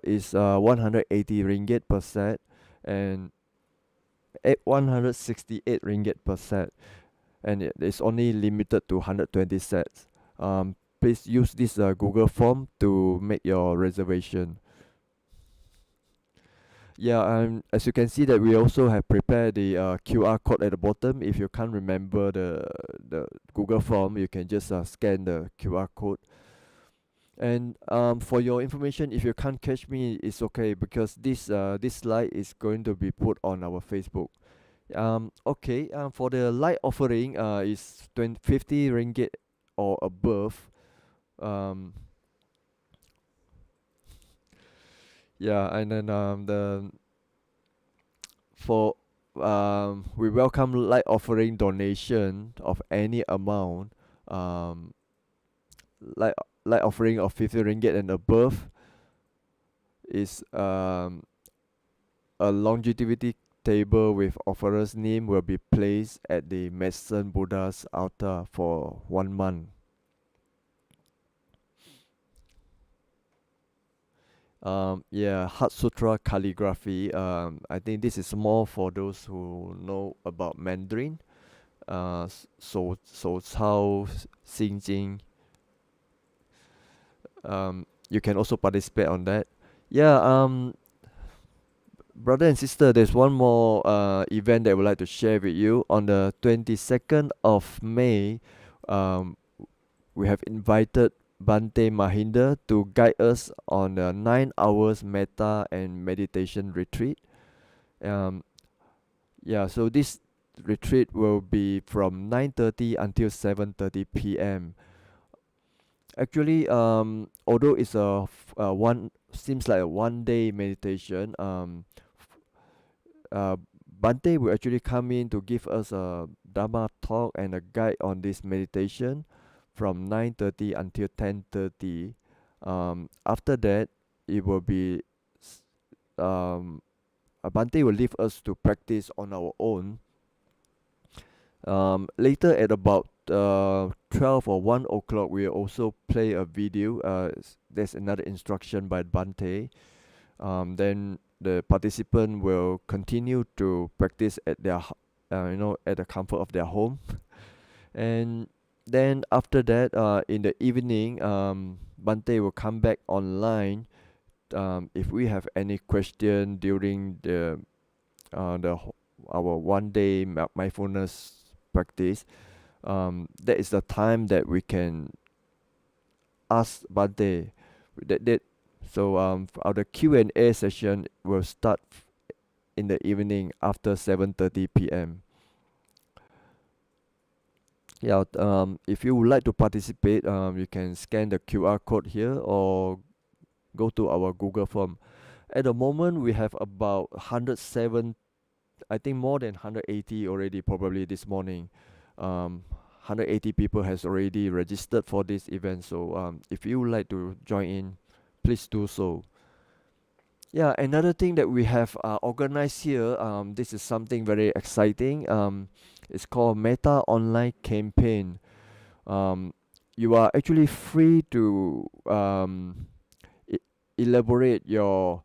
is 180 ringgit per set, and 168 ringgit per set, and it is only limited to 120 sets. Please use this Google form to make your reservation. Yeah, as you can see that we also have prepared the QR code at the bottom. If you can't remember the Google form, you can just scan the QR code. And for your information, if you can't catch me, it's okay, because this slide is going to be put on our Facebook. Okay. For the light offering, is 50 ringgit or above. Yeah, and then we welcome light offering donation of any amount. Light offering of 50 ringgit and above is a longevity table with offerer's name will be placed at the Medicine Buddha's altar for 1 month. Yeah, Heart Sutra calligraphy. I think this is more for those who know about Mandarin. So Cao Xing Jing. you can also participate on that. Yeah, brother and sister, there's one more event that I would like to share with you. On the 22nd of May, um, we have invited Bhante Mahinda to guide us on a 9 hours metta and meditation retreat. Um, yeah, so this retreat will be from 9:30 until 7:30 p.m. Actually, although it's one seems like a 1 day meditation, uh, Bante will actually come in to give us a Dharma talk and a guide on this meditation from 9:30 until 10:30. After that, it will be Bante will leave us to practice on our own. Later at about 12 or 1 o'clock, we'll also play a video. There's another instruction by Bante. Then the participant will continue to practice at their, at the comfort of their home. And then after that, in the evening, Bante will come back online. If we have any question during our 1 day mindfulness practice, that is the time that we can ask Bante. So our Q&A session will start in the evening after 7:30 p.m. Yeah, if you would like to participate, you can scan the QR code here or go to our Google form. At the moment, we have about 107, I think more than 180 already, probably this morning. 180 people has already registered for this event. So if you would like to join in, please do so. Yeah, another thing that we have organized here, this is something very exciting. It's called Meta Online Campaign. You are actually free to elaborate your,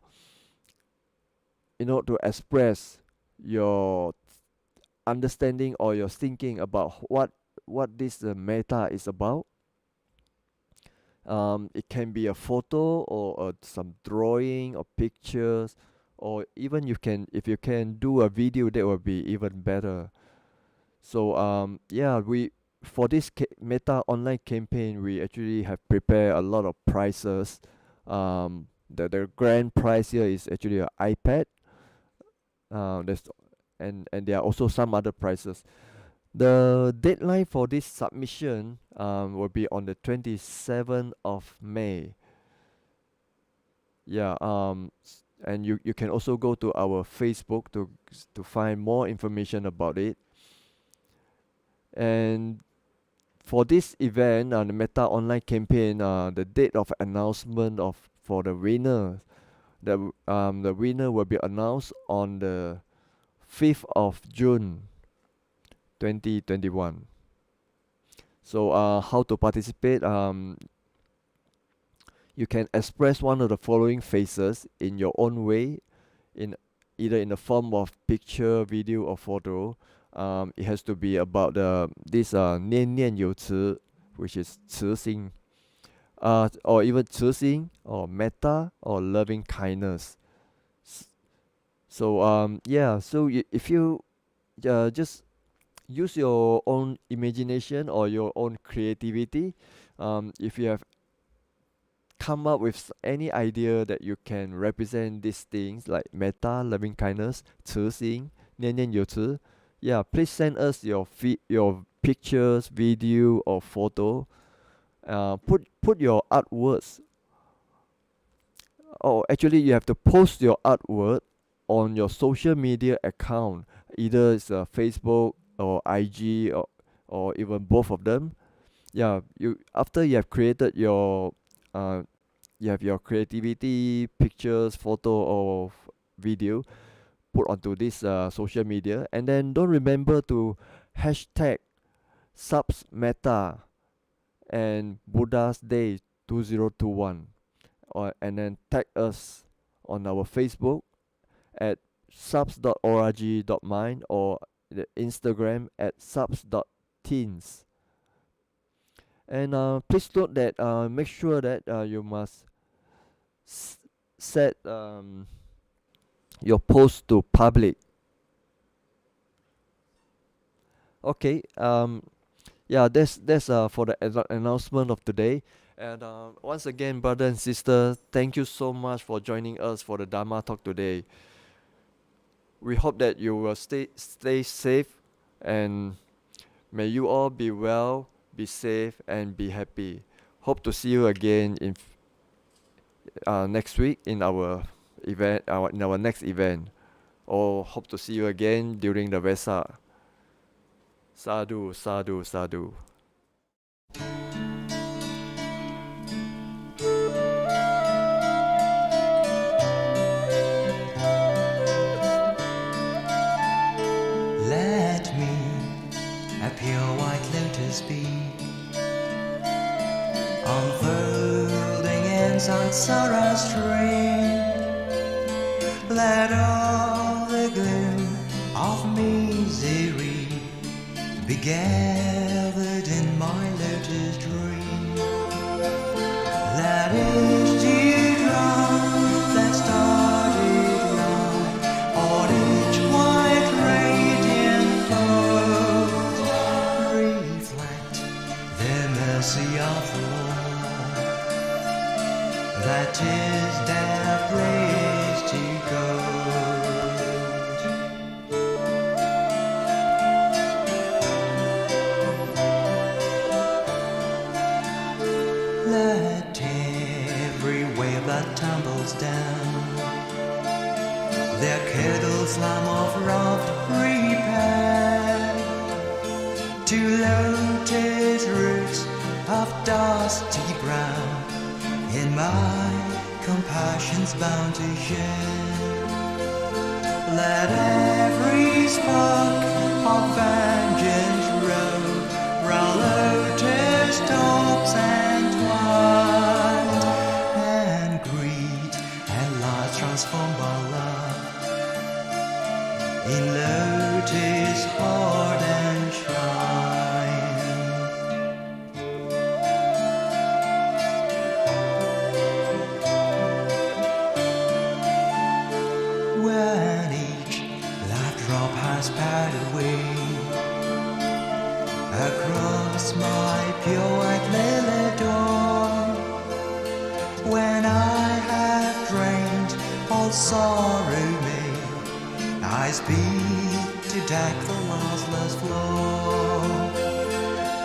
to express your understanding or your thinking about what this meta is about. It can be a photo or some drawing or pictures, or even if you can do a video, that would be even better. So yeah, we for this meta online campaign, we actually have prepared a lot of prizes. The grand prize here is actually an iPad. There's and there are also some other prizes. The deadline for this submission will be on the 27th of May. Yeah, and you can also go to our Facebook to find more information about it. And for this event, the Meta Online campaign, the date of announcement for the winner, the winner will be announced on the 5th of June 2021. So how to participate? You can express one of the following phases in your own way, either in the form of picture, video, or photo. It has to be about this 念念有词, which is 慈心, or even 慈心 or metta or loving kindness. So yeah, so if you just use your own imagination or your own creativity, if you have come up with any idea that you can represent these things like metta, loving kindness, 慈心, 念念有词, yeah, please send us your pictures, video, or photo. Put your artworks. Oh, actually, you have to post your artwork on your social media account. Either it's Facebook or IG or even both of them. Yeah, after you have created your you have your creativity, pictures, photo, or video, put onto this social media, and then don't remember to hashtag subs meta and Buddha's Day 2021, and then tag us on our Facebook at subs.org.mind or the Instagram at subs.teens. And please note that make sure that you must set your post to public. Okay. Yeah, that's for the announcement of today. And once again, brother and sister, thank you so much for joining us for the Dharma talk today. We hope that you will stay safe, and may you all be well, be safe, and be happy. Hope to see you again in next week in our event, in our next event, or hope to see you again during the Vesak. Sadhu, sadhu, sadhu. Let me a pure white lotus be, unfolding in samsara stream. Let all the gloom of misery be gathered in my lotus dream. Let each teardrop that started light on each white radiant fold reflect the mercy of the Lord. That is their place to go. Let every wave that tumbles down their curdled slime of raft prepare to lotus roots of dusty brown in my compassion's bounty share. Let every spark of vengeance roll round lotus tops and twine, and greed and light transformed by love in lotus heart and shrine. When each life drop has passed away across my pure white lily door, when I have drained all sorrow may, I speak to deck the lossless floor.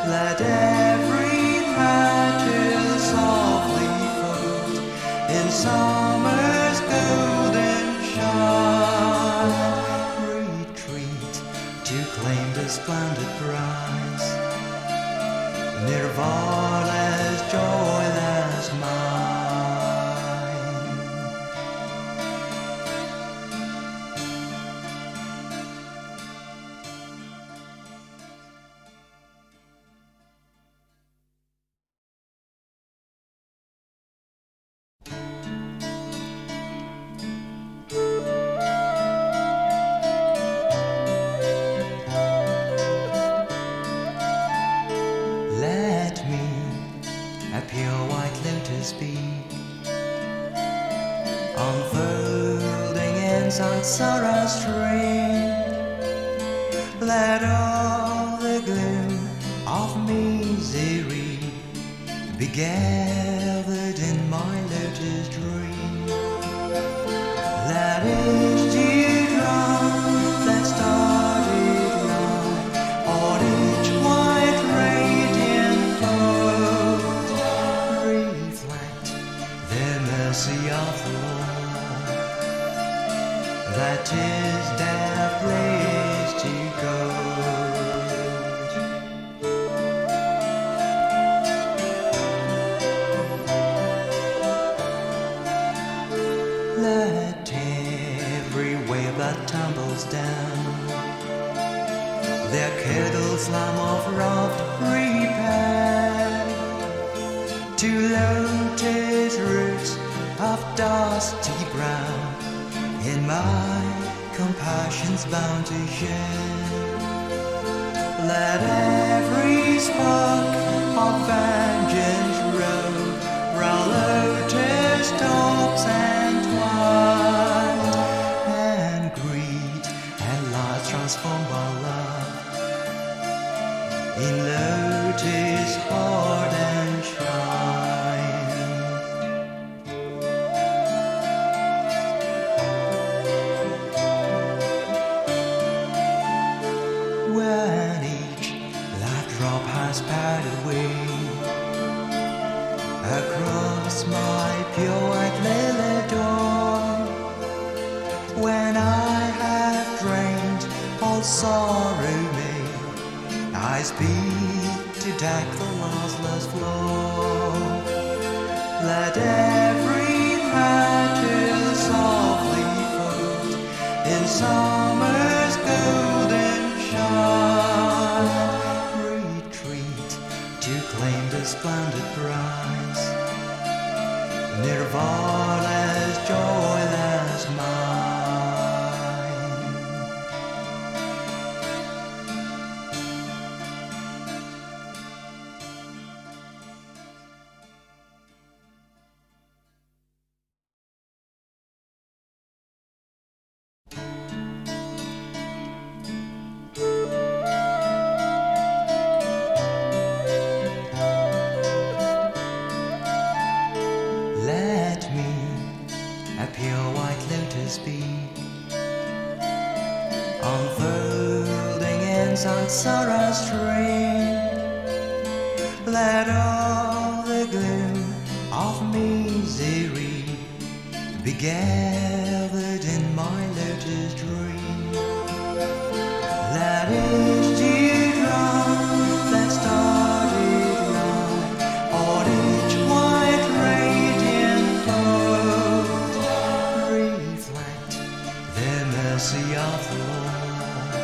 Let every petal softly fold in summer's golden shine. Retreat to claim the splendid prize, Nirvana's joyless mind. Let me a pure white lotus be, unfolding in samsara stream. Let all the gloom of misery be gathered in my lotus dream. Let each teardrop that started light on each white radiant fold reflect the mercy of the Lord. That is their place to go. Let every wave that tumbles down their curdled slime of raft prepare to lotus roots of dusty brown in my compassion's bounty share. Let every spark of vengeance road, round lotus tops entwined, and greed at last transformed by love in lotus heart and shrine. When each life drop has passed away, across my pure white lily door, when I have drained all sorrow may, I speak to deck the lossless floor. Let every petal softly fold in summer's golden shine. Retreat to claim the splendid prize, Nirvana's joyless mind. Let me a pure white lotus be, unfolding in samsara stream. Let all the gloom of misery be gathered in my lotus dream. Let each teardrop that started light on each white radiant fold reflect the mercy of the Lord,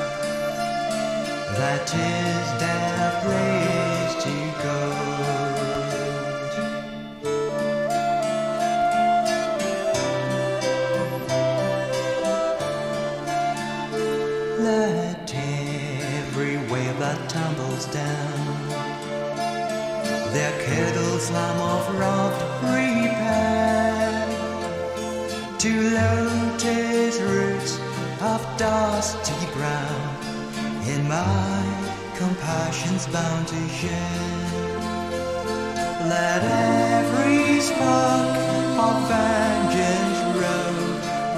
that is their place to go. Let every wave that tumbles down their curdled slam of raft repair to lotus roots of dusty brown, in my compassion's bound to share. Let every spark of vengeance roll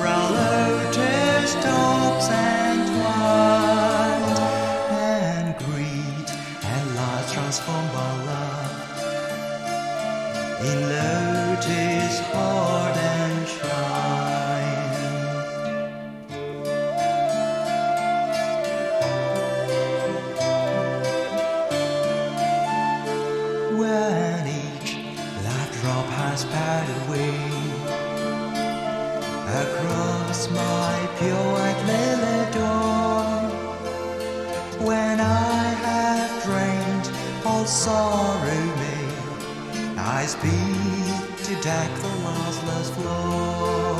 round lotus tops entwined, and greed at last transformed by love in lotus heart and shrine. When each life drop has passed away, across my pure white lily door, when I have drained all sorrow may, I speak to deck the lossless floor.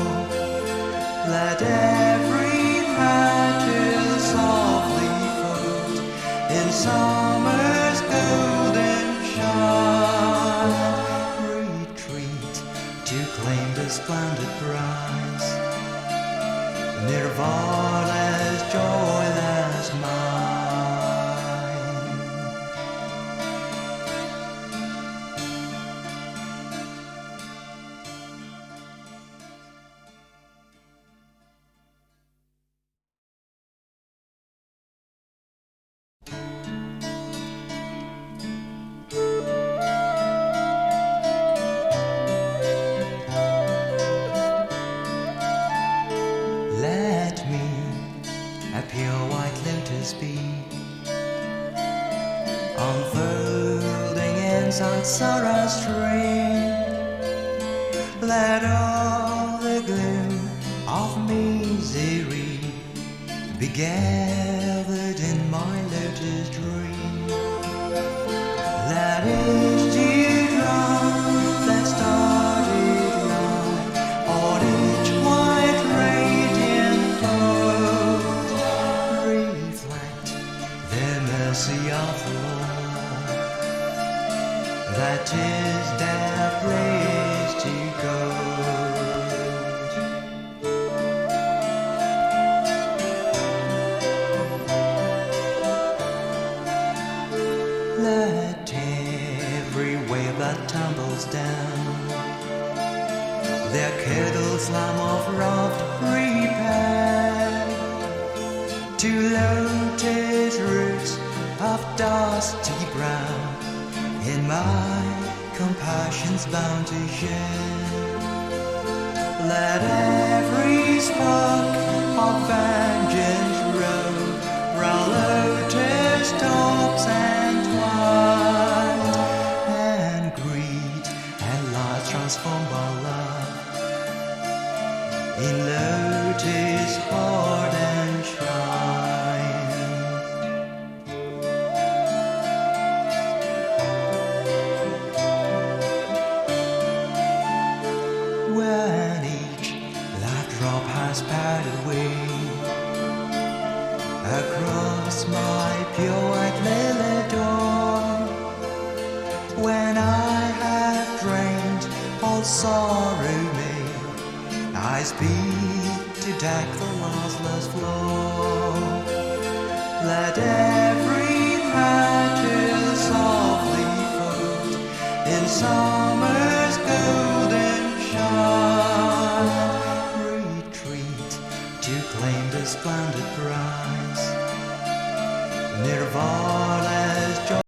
Let every petal softly fold in summer's golden shine. Retreat to claim the splendid prize, Nirvana's joyless mind. Let me a pure white lotus be, unfolding in samsara stream. Let all the gloom of misery be gathered in my lotus dream. Let each teardrop that started light on each white radiant fold reflect the mercy of the Lord, tumbles down. Their kettles lamp of wrath prepare to lotus roots of dusty brown. In my compassion's bound to share. Let every spark of vengeance roll round lotus tops entwined, and greed and light transform our love in lotus heart and shrine. When each life drop has passed away across my pure white lily door, when I have drained all sorrow may, I speak to deck the lossless floor. Let every petal softly fold in summer's golden shine. Retreat to claim the splendid prize. Nirvana's joy.